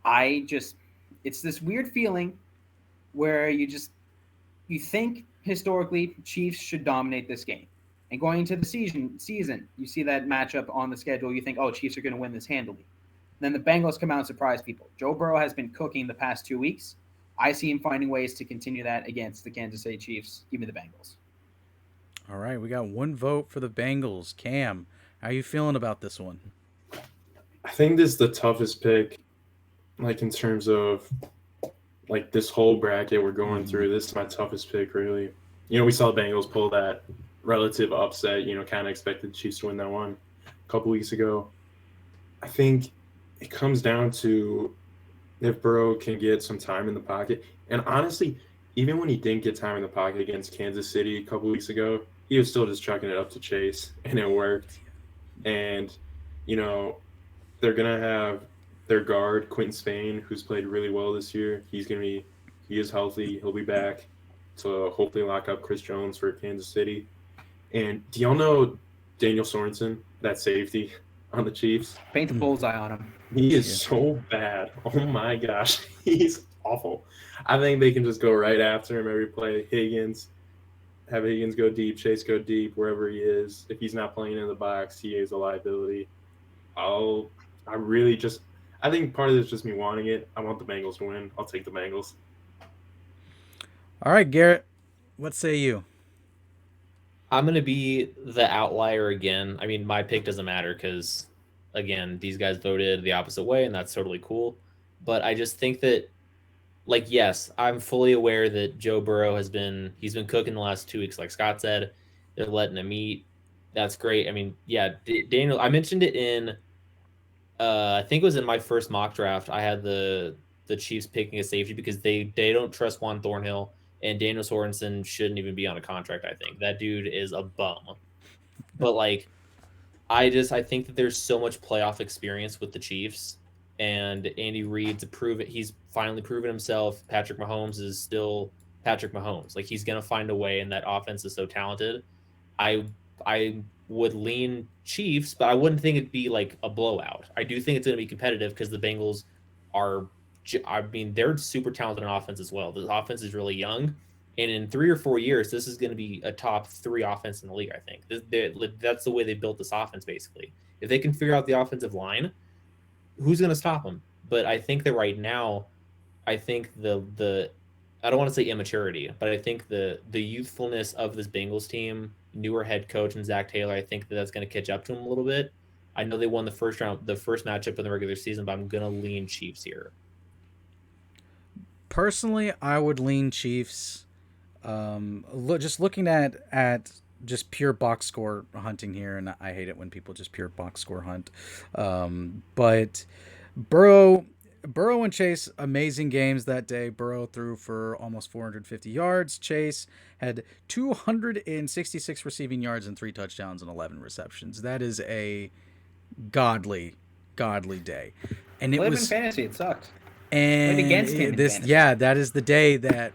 It's this weird feeling where you think historically Chiefs should dominate this game. And going into the season, you see that matchup on the schedule, you think, oh, Chiefs are going to win this handily. Then the Bengals come out and surprise people. Joe Burrow has been cooking the past 2 weeks. I see him finding ways to continue that against the Kansas City Chiefs. Give me the Bengals. All right, we got one vote for the Bengals. Cam, how are you feeling about this one? I think this is the toughest pick, like in terms of like this whole bracket we're going through. This is my toughest pick, really. You know, we saw the Bengals pull that relative upset, you know, kind of expected the Chiefs to win that one a couple weeks ago. I think it comes down to if Burrow can get some time in the pocket. And honestly, even when he didn't get time in the pocket against Kansas City a couple weeks ago, he was still just chucking it up to Chase, and it worked. And, you know, they're going to have their guard, Quentin Spain, who's played really well this year. He is healthy. He'll be back to hopefully lock up Chris Jones for Kansas City. And do y'all know Daniel Sorensen, that safety on the Chiefs? Paint the bullseye on him. He is so bad. Oh, my gosh. He's awful. I think they can just go right after him every play. Have Higgins go deep, Chase go deep, wherever he is. If he's not playing in the box, he is a liability. I think part of this is just me wanting it. I want the Bengals to win. I'll take the Bengals. All right, Garrett, what say you? I'm going to be the outlier again. I mean, my pick doesn't matter because, again, these guys voted the opposite way, and that's totally cool. But I just think that, like, yes, I'm fully aware that Joe Burrow he's been cooking the last 2 weeks, like Scott said. They're letting him eat. That's great. I mean, yeah, Daniel, I mentioned it in, I think it was in my first mock draft. I had the Chiefs picking a safety because they don't trust Juan Thornhill. And Daniel Sorensen shouldn't even be on a contract, I think. That dude is a bum. But, like, I think that there's so much playoff experience with the Chiefs, and Andy Reid to prove it. He's finally proven himself. Patrick Mahomes is still Patrick Mahomes. Like, he's gonna find a way, and that offense is so talented. I I would lean Chiefs, but I wouldn't think it'd be like a blowout. I do think it's going to be competitive because the Bengals are, I mean, they're super talented on offense as well. The offense is really young, and in 3 or 4 years, this is going to be a top 3 offense in the league. I think that's the way they built this offense. Basically, if they can figure out the offensive line, who's going to stop them? But I think that right now, I think the I don't want to say immaturity, but I think the youthfulness of this Bengals team, newer head coach and Zach Taylor, I think that's going to catch up to him a little bit. I know they won the first matchup in the regular season, but I'm going to lean Chiefs here. Personally, I would lean Chiefs. Just looking at just pure box score hunting here, and I hate it when people just pure box score hunt. But Burrow and Chase, amazing games that day. Burrow threw for almost 450 yards. Chase had 266 receiving yards and 3 touchdowns and 11 receptions. That is a godly day. And it Live was in fantasy. It sucked. and Went against him in this, fantasy. yeah, that is the day that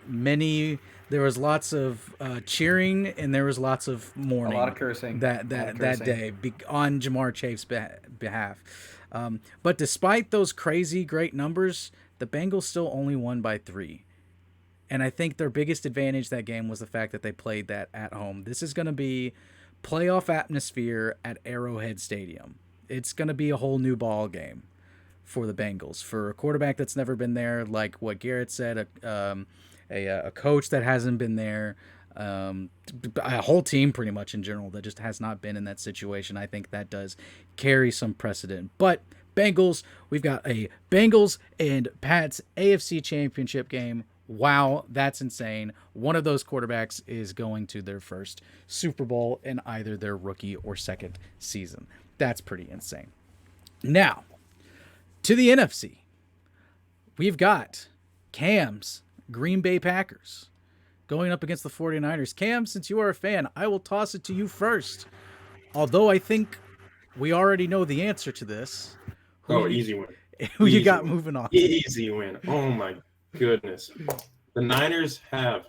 there was lots of cheering and there was lots of mourning. A lot of cursing. That day on Jamar Chase's behalf. But despite those crazy great numbers, the Bengals still only won by 3. And I think their biggest advantage that game was the fact that they played that at home. This is going to be playoff atmosphere at Arrowhead Stadium. It's going to be a whole new ball game for the Bengals. For a quarterback that's never been there, like what Garrett said, a coach that hasn't been there, a whole team pretty much in general that just has not been in that situation. I think that does carry some precedent. But Bengals, we've got a Bengals and Pats AFC Championship game. Wow, that's insane. One of those quarterbacks is going to their first Super Bowl in either their rookie or second season. That's pretty insane. Now, to the NFC. We've got Cam's Green Bay Packers going up against the 49ers. Cam, since you are a fan, I will toss it to you first. Although I think we already know the answer to this. Easy win. Who you Easy got win. moving on? Easy win. Oh, my goodness. The Niners have...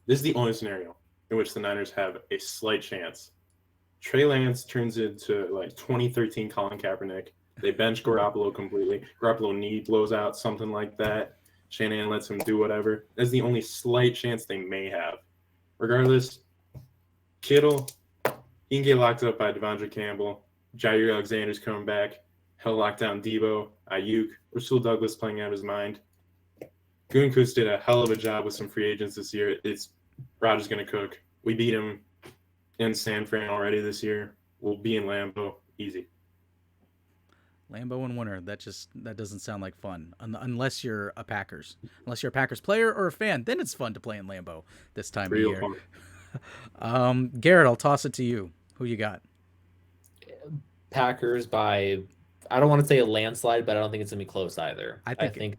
This is the only scenario in which the Niners have a slight chance. Trey Lance turns into like 2013 Colin Kaepernick. They bench Garoppolo completely. Garoppolo knee blows out, something like that. Shanahan lets him do whatever. That's the only slight chance they may have. Regardless, Kittle, he can get locked up by Devondre Campbell. Jair Alexander's coming back. He'll lock down Debo, Ayuk, Rasul Douglas playing out of his mind. Gutekunst did a hell of a job with some free agents this year. Rodgers going to cook. We beat him in San Fran already this year. We'll be in Lambeau. Easy. Lambeau and winter. That doesn't sound like fun. Unless you're a Packers player or a fan, then it's fun to play in Lambeau this time of year. Garrett, I'll toss it to you. Who you got? Packers by, I don't want to say a landslide, but I don't think it's gonna be close either. I think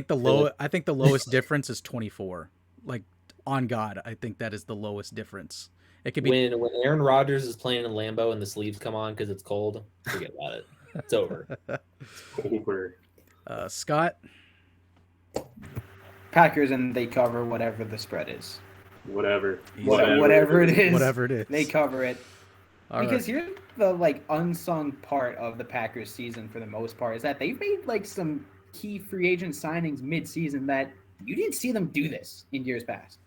the lowest difference is 24. Like, on God, I think that is the lowest difference. It could be when Aaron Rodgers is playing in Lambeau and the sleeves come on because it's cold. Forget about it. It's over. Over. Scott? Packers, and they cover whatever the spread is. Whatever it is. Whatever it is. They cover it. All because right. here's the unsung part of the Packers season for the most part is that they've made some key free agent signings mid-season that you didn't see them do this in years past.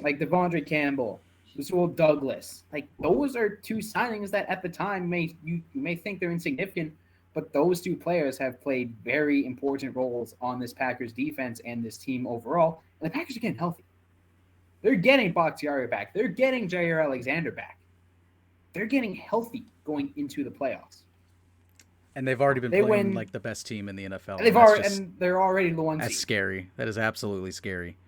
Like Devondre Campbell, Rasul Douglas. Like, those are 2 signings that at the time you may think they're insignificant, but those 2 players have played very important roles on this Packers defense and this team overall. And the Packers are getting healthy. They're getting Bakhtiari back. They're getting Jair Alexander back. They're getting healthy going into the playoffs. And they've already been playing like the best team in the NFL. And they're already the 1 seed. That's scary. That is absolutely scary.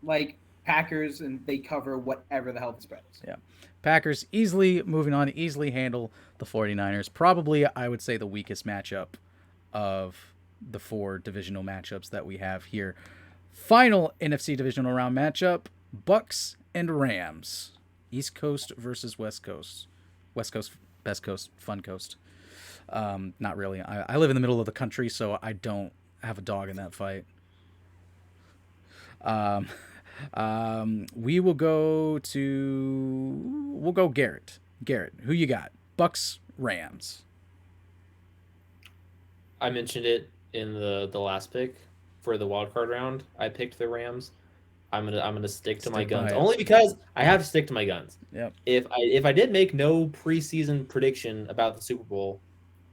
Like, Packers, and they cover whatever the hell the spread is. Yeah. Packers easily handle the 49ers. Probably, I would say, the weakest matchup of the 4 divisional matchups that we have here. Final NFC divisional round matchup, Bucks and Rams. East Coast versus West Coast. West Coast, best coast, fun coast. Not really. I live in the middle of the country, so I don't have a dog in that fight. We'll go Garrett. Garrett, who you got? Bucks, Rams. I mentioned it in the last pick for the wild card round. I picked the Rams. I'm gonna stick to my Stick guns by it. only because I have to stick to my guns. Yep. If I did make no preseason prediction about the Super Bowl,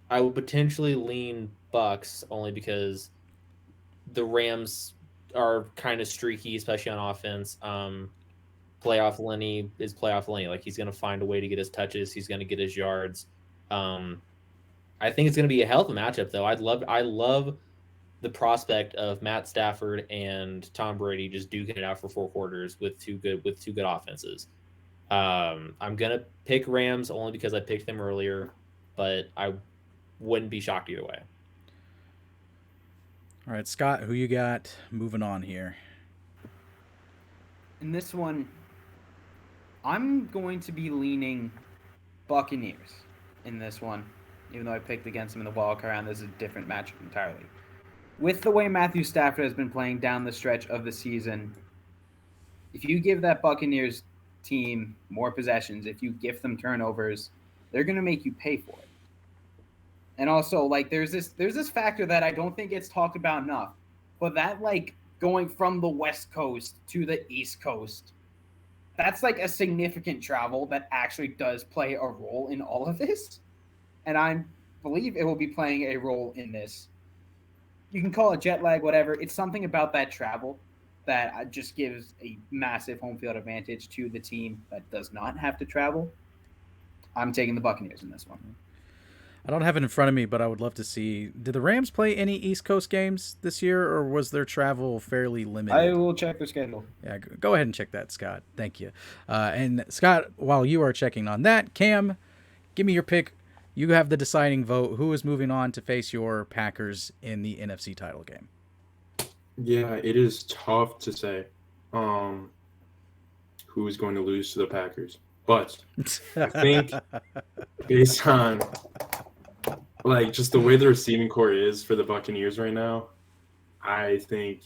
I would potentially lean Bucks only because the Rams are kind of streaky, especially on offense. Playoff Lenny is playoff Lenny. Like, he's gonna find a way to get his touches. He's gonna get his yards. I think it's gonna be a hell of a matchup, though. I love the prospect of Matt Stafford and Tom Brady just duking it out for 4 quarters with two good offenses. I'm gonna pick Rams only because I picked them earlier, but I wouldn't be shocked either way. All right, Scott, who you got? Moving on here. In this one, I'm going to be leaning Buccaneers in this one, even though I picked against them in the wild card round. This is a different matchup entirely. With the way Matthew Stafford has been playing down the stretch of the season, if you give that Buccaneers team more possessions, if you gift them turnovers, they're going to make you pay for it. And also, like, there's this factor that I don't think gets talked about enough, but that, like, going from the West Coast to the East Coast, that's like a significant travel that actually does play a role in all of this. And I believe it will be playing a role in this. You can call it jet lag, whatever. It's something about that travel that just gives a massive home field advantage to the team that does not have to travel. I'm taking the Buccaneers in this one. I don't have it in front of me, but I would love to see. Did the Rams play any East Coast games this year, or was their travel fairly limited? I will check their schedule. Yeah, go ahead and check that, Scott. Thank you. And Scott, while you are checking on that, Cam, give me your pick. You have the deciding vote. Who is moving on to face your Packers in the NFC title game? Yeah, it is tough to say who is going to lose to the Packers. But I think based on like just the way the receiving core is for the Buccaneers right now, I think,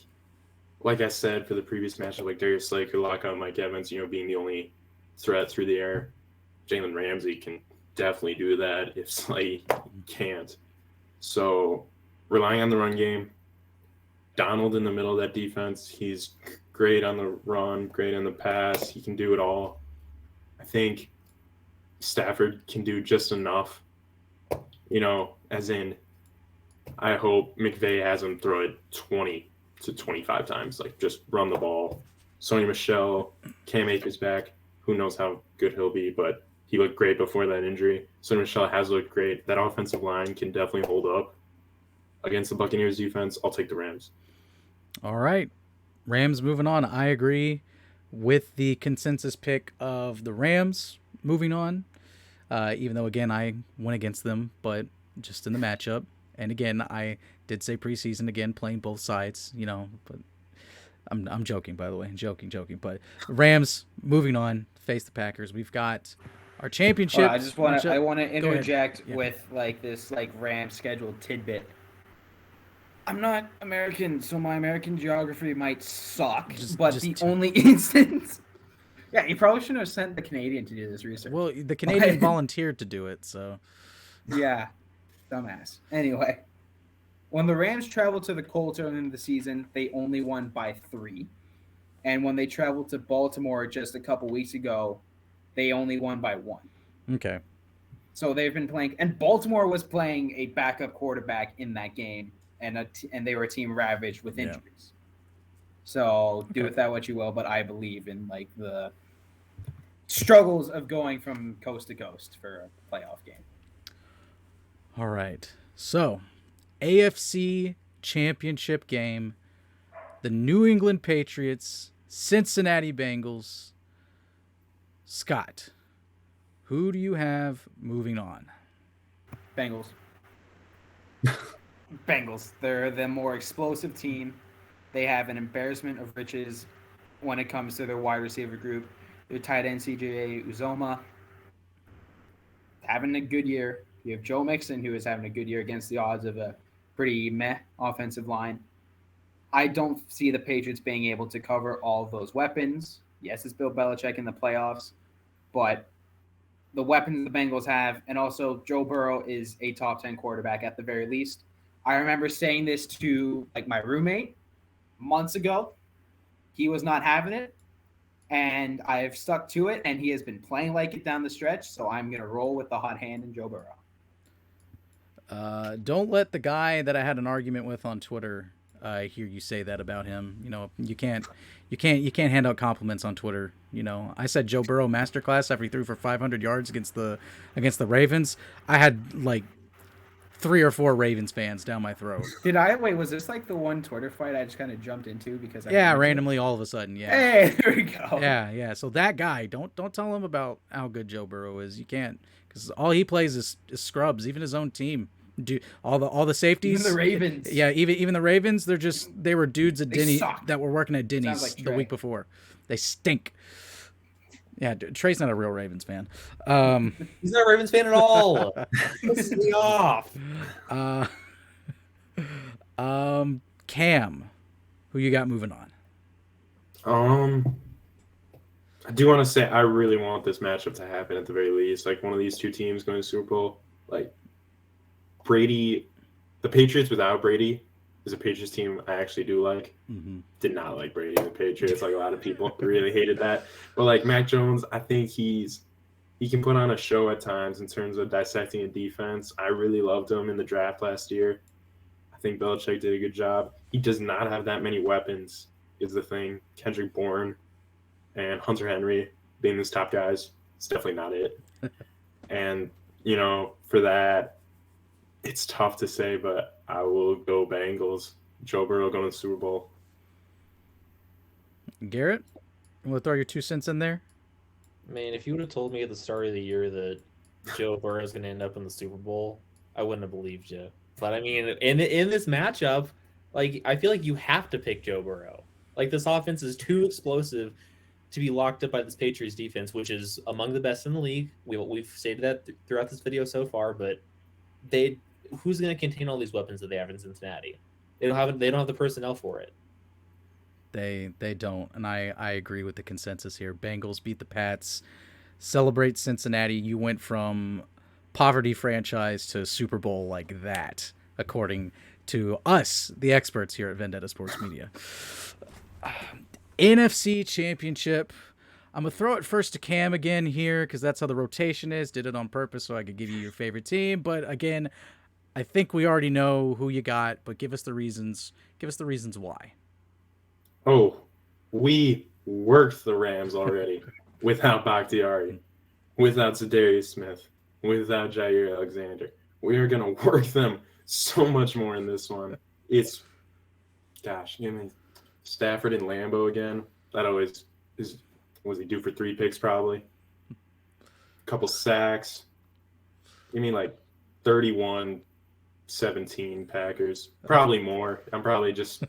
like I said for the previous matchup, like Darius Slay could lock on Mike Evans, being the only threat through the air. Jalen Ramsey can definitely do that if Slay can't. So relying on the run game, Donald in the middle of that defense, he's great on the run, great on the pass. He can do it all. I think Stafford can do just enough, as in I hope McVay has him throw it 20 to 25 times, like just run the ball. Sony Michel, Cam Akers back. Who knows how good he'll be, but he looked great before that injury. Sony Michel has looked great. That offensive line can definitely hold up against the Buccaneers defense. I'll take the Rams. All right. Rams moving on. I agree with the consensus pick of the Rams moving on. Even though, again, I went against them, but just in the matchup. And again, I did say preseason, again, playing both sides, but I'm joking, by the way. Joking. But Rams moving on, face the Packers. We've got our championship. I want to interject with like this Rams schedule tidbit. I'm not American, so my American geography might suck. Only instance. Yeah, you probably shouldn't have sent the Canadian to do this research. Well, the Canadian volunteered to do it, so. Yeah, dumbass. Anyway, when the Rams traveled to the Colts early in the season, they only won by 3. And when they traveled to Baltimore just a couple weeks ago, they only won by 1. Okay. So they've been playing, and Baltimore was playing a backup quarterback in that game. And they were a team ravaged with injuries. Yeah. So do with that what you will, but I believe in the struggles of going from coast to coast for a playoff game. All right. So, AFC Championship game, the New England Patriots, Cincinnati Bengals. Scott, who do you have moving on? Bengals. Bengals. They're the more explosive team. They have an embarrassment of riches when it comes to their wide receiver group. Their tight end, CJ Uzoma. having a good year. You have Joe Mixon, who is having a good year against the odds of a pretty meh offensive line. I don't see the Patriots being able to cover all of those weapons. Yes, it's Bill Belichick in the playoffs, but the weapons the Bengals have, and also Joe Burrow is a top 10 quarterback at the very least. I remember saying this to like my roommate months ago. He was not having it, and I've stuck to it, and he has been playing like it down the stretch, so I'm going to roll with the hot hand in Joe Burrow. Don't let the guy that I had an argument with on Twitter hear you say that about him. You know, you can't hand out compliments on Twitter. You know, I said Joe Burrow masterclass after he threw for 500 yards against the Ravens. I had like 3 or 4 Ravens fans down my throat. Was this like the one Twitter fight I just kind of jumped into because randomly all of a sudden, yeah. Hey, there we go. Yeah. So that guy, don't tell him about how good Joe Burrow is. You can't, because all he plays is scrubs. Even his own team, all the safeties. Even the Ravens. Yeah, even the Ravens. They were dudes at Denny that were working at Denny's like the week before. They stink. Yeah, Trey's not a real Ravens fan. He's not a Ravens fan at all. Pisses me off. Cam, who you got moving on? I do want to say I really want this matchup to happen at the very least. Like one of these two teams going to the Super Bowl. Like Brady, the Patriots without Brady is a Patriots team I actually do like. Mm-hmm. Did not like Brady and the Patriots. Like a lot of people really hated that. But like Mac Jones, I think he can put on a show at times in terms of dissecting a defense. I really loved him in the draft last year. I think Belichick did a good job. He does not have that many weapons is the thing. Kendrick Bourne and Hunter Henry being his top guys, it's definitely not it. And, you know, for that, it's tough to say, but I will go Bengals. Joe Burrow going to the Super Bowl. Garrett, you want to throw your 2 cents in there? Man, if you would have told me at the start of the year that Joe Burrow is going to end up in the Super Bowl, I wouldn't have believed you. But I mean, in this matchup, like I feel like you have to pick Joe Burrow. Like this offense is too explosive to be locked up by this Patriots defense, which is among the best in the league. We've stated that throughout this video so far, but who's going to contain all these weapons that they have in Cincinnati? They don't have the personnel for it. They don't, and I agree with the consensus here. Bengals beat the Pats. Celebrate Cincinnati. You went from poverty franchise to Super Bowl like that, according to us, the experts here at Vendetta Sports Media. NFC Championship. I'm going to throw it first to Cam again here because that's how the rotation is. Did it on purpose so I could give you your favorite team. But again, I think we already know who you got, but give us the reasons. Give us the reasons why. Oh, we worked the Rams already without Bakhtiari, without Zadarius Smith, without Jair Alexander. We are going to work them so much more in this one. It's, gosh, I mean, Stafford and Lambeau again. That always is. Was he due for 3 picks probably? A couple sacks. You mean like 31-17 Packers? Probably more. I'm probably just,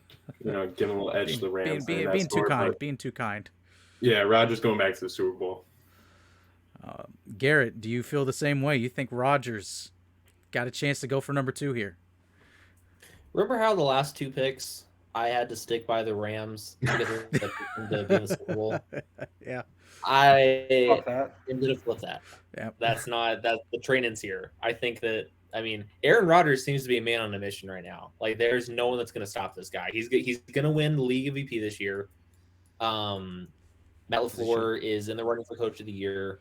giving a little edge to the Rams. Being too kind. Yeah, Rodgers going back to the Super Bowl. Garrett, do you feel the same way? You think Rodgers got a chance to go for number 2 here? Remember how the last 2 picks I had to stick by the Rams to get them to be in the Super Bowl? Yeah. I am going to flip that. Yeah. That's the train ends here. I think that, Aaron Rodgers seems to be a man on a mission right now. Like, there's no one that's going to stop this guy. He's going to win the league MVP this year. Matt LaFleur is in the running for Coach of the Year.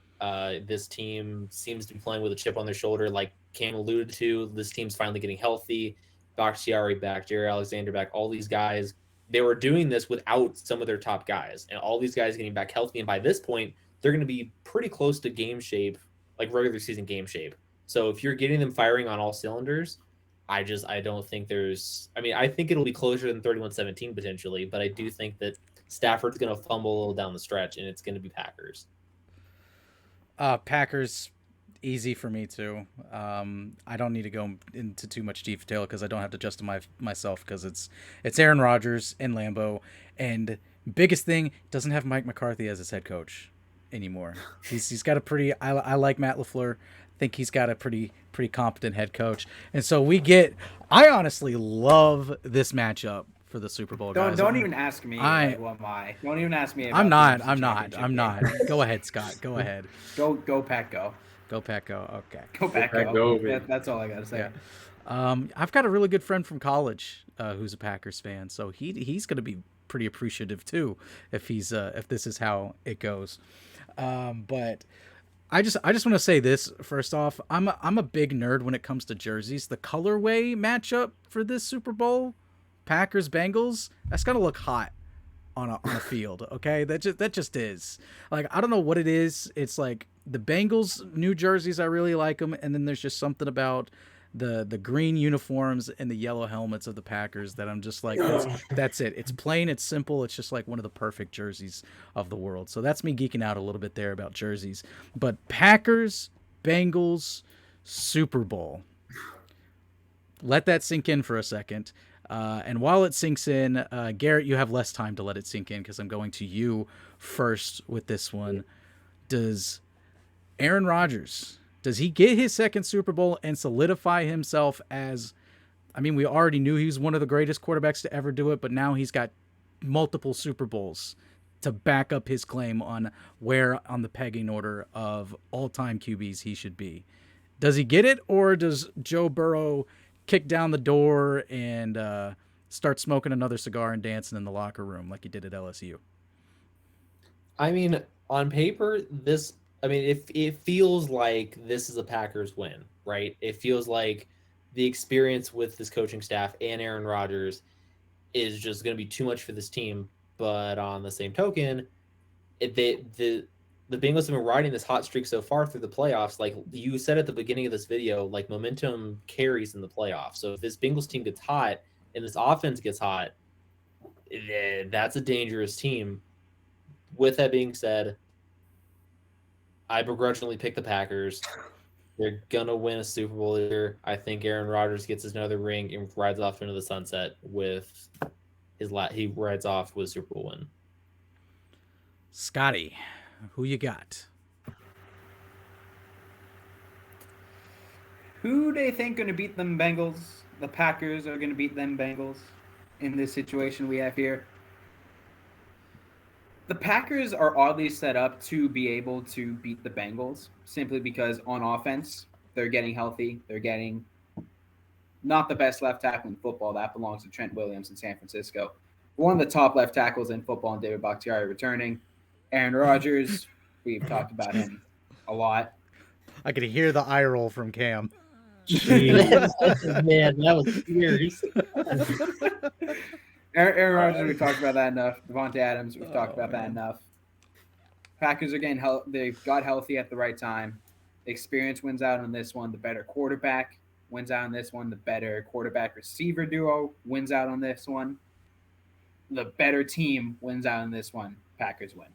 This team seems to be playing with a chip on their shoulder, like Cam alluded to. This team's finally getting healthy. Bakhtiari back, Jair Alexander back, all these guys. They were doing this without some of their top guys, and all these guys getting back healthy. And by this point, they're going to be pretty close to game shape, like regular season game shape. So if you're getting them firing on all cylinders, I don't think I think it'll be closer than 31-17 potentially, but I do think that Stafford's going to fumble a little down the stretch, and it's going to be Packers. Packers, easy for me too. I don't need to go into too much detail because I don't have to justify myself because it's Aaron Rodgers and Lambeau, and biggest thing, doesn't have Mike McCarthy as his head coach anymore. He's got a pretty. I like Matt LaFleur. think he's got a pretty competent head coach. And so I honestly love this matchup for the Super Bowl, guys. Don't even ask me. What am I? Don't even ask me. About I'm not. Go ahead, Scott. Go ahead. Go Pack, go. Go Pack, go. Okay. Go Pack, go. That's all I gotta say. Yeah. I've got a really good friend from college who's a Packers fan, so he's going to be pretty appreciative too if this is how it goes. But I just want to say this first off. I'm a big nerd when it comes to jerseys. The colorway matchup for this Super Bowl, Packers Bengals, that's gonna look hot on a field. Okay, that just is. Like, I don't know what it is. It's like the Bengals new jerseys, I really like them, and then there's just something about the green uniforms and the yellow helmets of the Packers that I'm just like, that's it. It's plain, it's simple, it's just like one of the perfect jerseys of the world. So that's me geeking out a little bit there about jerseys. But Packers, Bengals, Super Bowl. Let that sink in for a second. And while it sinks in, Garrett, you have less time to let it sink in because I'm going to you first with this one. Does Aaron Rodgers, does he get his second Super Bowl and solidify himself as, I mean, we already knew he was one of the greatest quarterbacks to ever do it, but now he's got multiple Super Bowls to back up his claim on where on the pegging order of all-time QBs he should be. Does he get it, or does Joe Burrow kick down the door and start smoking another cigar and dancing in the locker room like he did at LSU? I mean, on paper, it feels like this is a Packers win, right? It feels like the experience with this coaching staff and Aaron Rodgers is just going to be too much for this team. But on the same token, the Bengals have been riding this hot streak so far through the playoffs. Like you said at the beginning of this video, like momentum carries in the playoffs. So if this Bengals team gets hot and this offense gets hot, that's a dangerous team. With that being said, I begrudgingly pick the Packers. They're going to win a Super Bowl here. I think Aaron Rodgers gets another ring and rides off into the sunset with he rides off with a Super Bowl win. Scotty, who you got? Who do you think going to beat them Bengals? The Packers are going to beat them Bengals in this situation we have here. The Packers are oddly set up to be able to beat the Bengals simply because on offense, they're getting healthy. They're getting not the best left tackle in football. That belongs to Trent Williams in San Francisco. One of the top left tackles in football, and David Bakhtiari returning. Aaron Rodgers, we've talked about him a lot. I could hear the eye roll from Cam. Man, that was fierce. Aaron Rodgers, we've talked about that enough. Devontae Adams, we've talked about that enough. Packers are getting they've got healthy at the right time. The experience wins out on this one. The better quarterback wins out on this one. The better quarterback receiver duo wins out on this one. The better team wins out on this one. Packers win.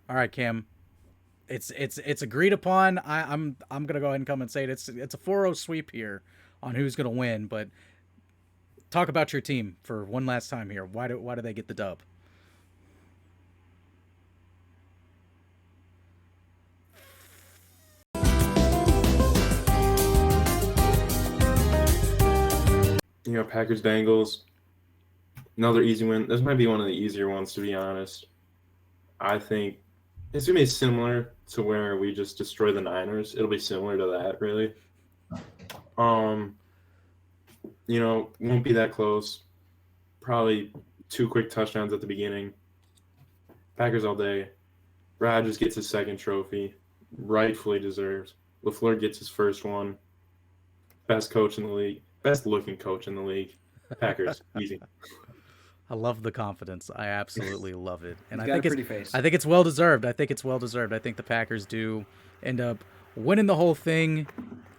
All right, Cam. It's agreed upon. I'm gonna go ahead and come and say it. It's a 4-0 sweep here on who's gonna win, but talk about your team for one last time here. Why do they get the dub? Packers Bengals, another easy win. This might be one of the easier ones, to be honest. I think it's gonna be similar to where we just destroy the Niners. It'll be similar to that, really. Won't be that close. Probably 2 quick touchdowns at the beginning. Packers all day. Rodgers gets his second trophy, rightfully deserved. LaFleur gets his first one. Best coach in the league. Best looking coach in the league. Packers, easy. I love the confidence. I absolutely love it, and I think it's well deserved. I think the Packers do end up winning the whole thing,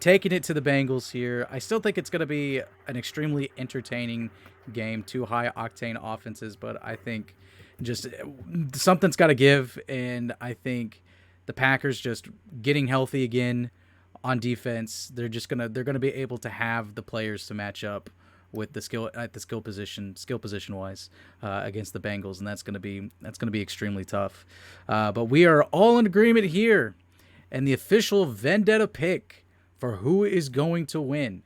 taking it to the Bengals here. I still think it's going to be an extremely entertaining game. 2 high octane offenses, but I think just something's got to give, and I think the Packers just getting healthy again on defense. They're gonna be able to have the players to match up with the skill position wise against the Bengals, and that's gonna be extremely tough. But we are all in agreement here, And the official Vendetta pick for who is going to win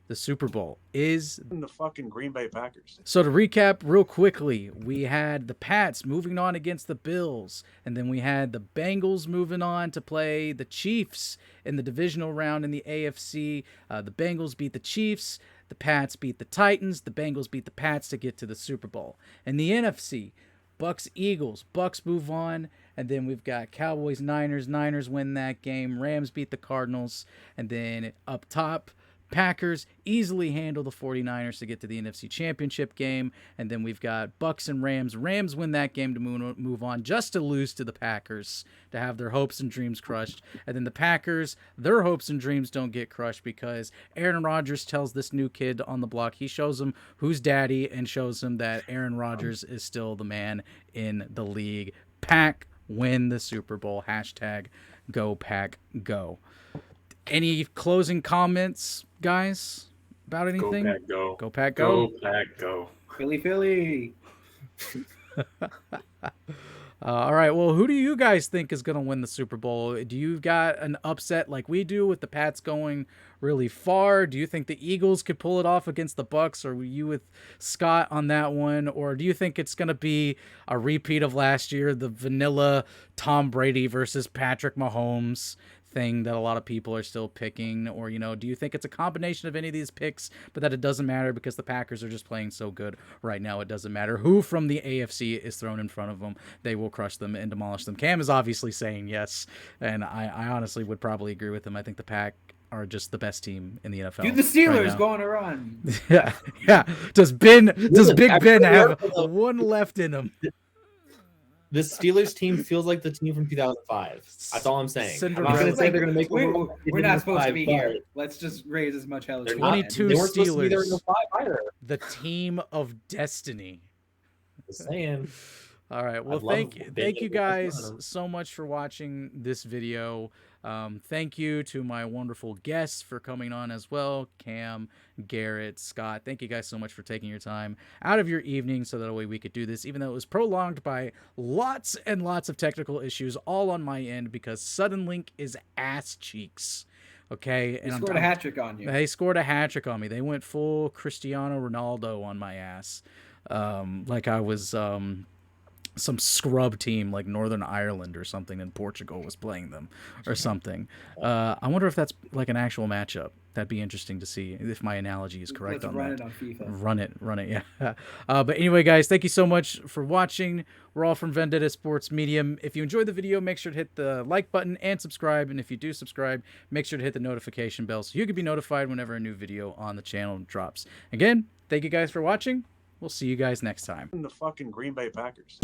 the Super Bowl is the fucking Green Bay Packers. So to recap real quickly, we had the Pats moving on against the Bills, and then we had the Bengals moving on to play the Chiefs in the divisional round in the AFC. The Bengals beat the Chiefs, the Pats beat the Titans, the Bengals beat the Pats to get to the Super Bowl. In the NFC, Bucks, Eagles, Bucks move on, and then we've got Cowboys, Niners. Niners win that game. Rams beat the Cardinals, and then up top, Packers easily handle the 49ers to get to the NFC Championship game. And then we've got Bucks and Rams. Rams win that game to move on, just to lose to the Packers, to have their hopes and dreams crushed. And then the Packers, their hopes and dreams don't get crushed because Aaron Rodgers tells this new kid on the block, he shows him who's daddy and shows him that Aaron Rodgers is still the man in the league. Pack win the Super Bowl. Hashtag go Pack go. Any closing comments, guys, about anything? Go Pack go. Go Pack go. Go Pack go. Philly. All right. Well, who do you guys think is going to win the Super Bowl? Do you got an upset like we do with the Pats going really far? Do you think the Eagles could pull it off against the Bucks? Or were you with Scott on that one? Or do you think it's going to be a repeat of last year, the vanilla Tom Brady versus Patrick Mahomes thing that a lot of people are still picking? Or, do you think it's a combination of any of these picks, but that it doesn't matter because the Packers are just playing so good right now? It doesn't matter who from the AFC is thrown in front of them. They will crush them and demolish them. Cam is obviously saying yes, and I honestly would probably agree with him. I think the Pack are just the best team in the NFL. Dude, the Steelers right going to run. Yeah. Does Big Ben have one left in him? This Steelers team feels like the team from 2005. That's all I'm saying. I'm not going to say they're going to make. We're not supposed to be here. Let's just raise as much hell as we can. 22 They weren't supposed to be there in Steelers. the 5 either. The team of destiny. Just saying. All right. Well, thank you guys so much for watching this video. Thank you to my wonderful guests for coming on as well. Cam, Garrett, Scott. Thank you guys so much for taking your time out of your evening so that way we could do this, even though it was prolonged by lots and lots of technical issues all on my end because Sudden Link is ass cheeks. Okay. They scored a hat trick on you. They scored a hat trick on me. They went full Cristiano Ronaldo on my ass. Like I was some scrub team like Northern Ireland or something in Portugal was playing them or something. I wonder if that's like an actual matchup. That'd be interesting to see if my analogy is correct. Let's on run that. it on FIFA. Run it, yeah. But anyway, guys, thank you so much for watching. We're all from Vendetta Sports Media. If you enjoyed the video, make sure to hit the like button and subscribe. And if you do subscribe, make sure to hit the notification bell so you can be notified whenever a new video on the channel drops. Again, thank you guys for watching. We'll see you guys next time. The fucking Green Bay Packers.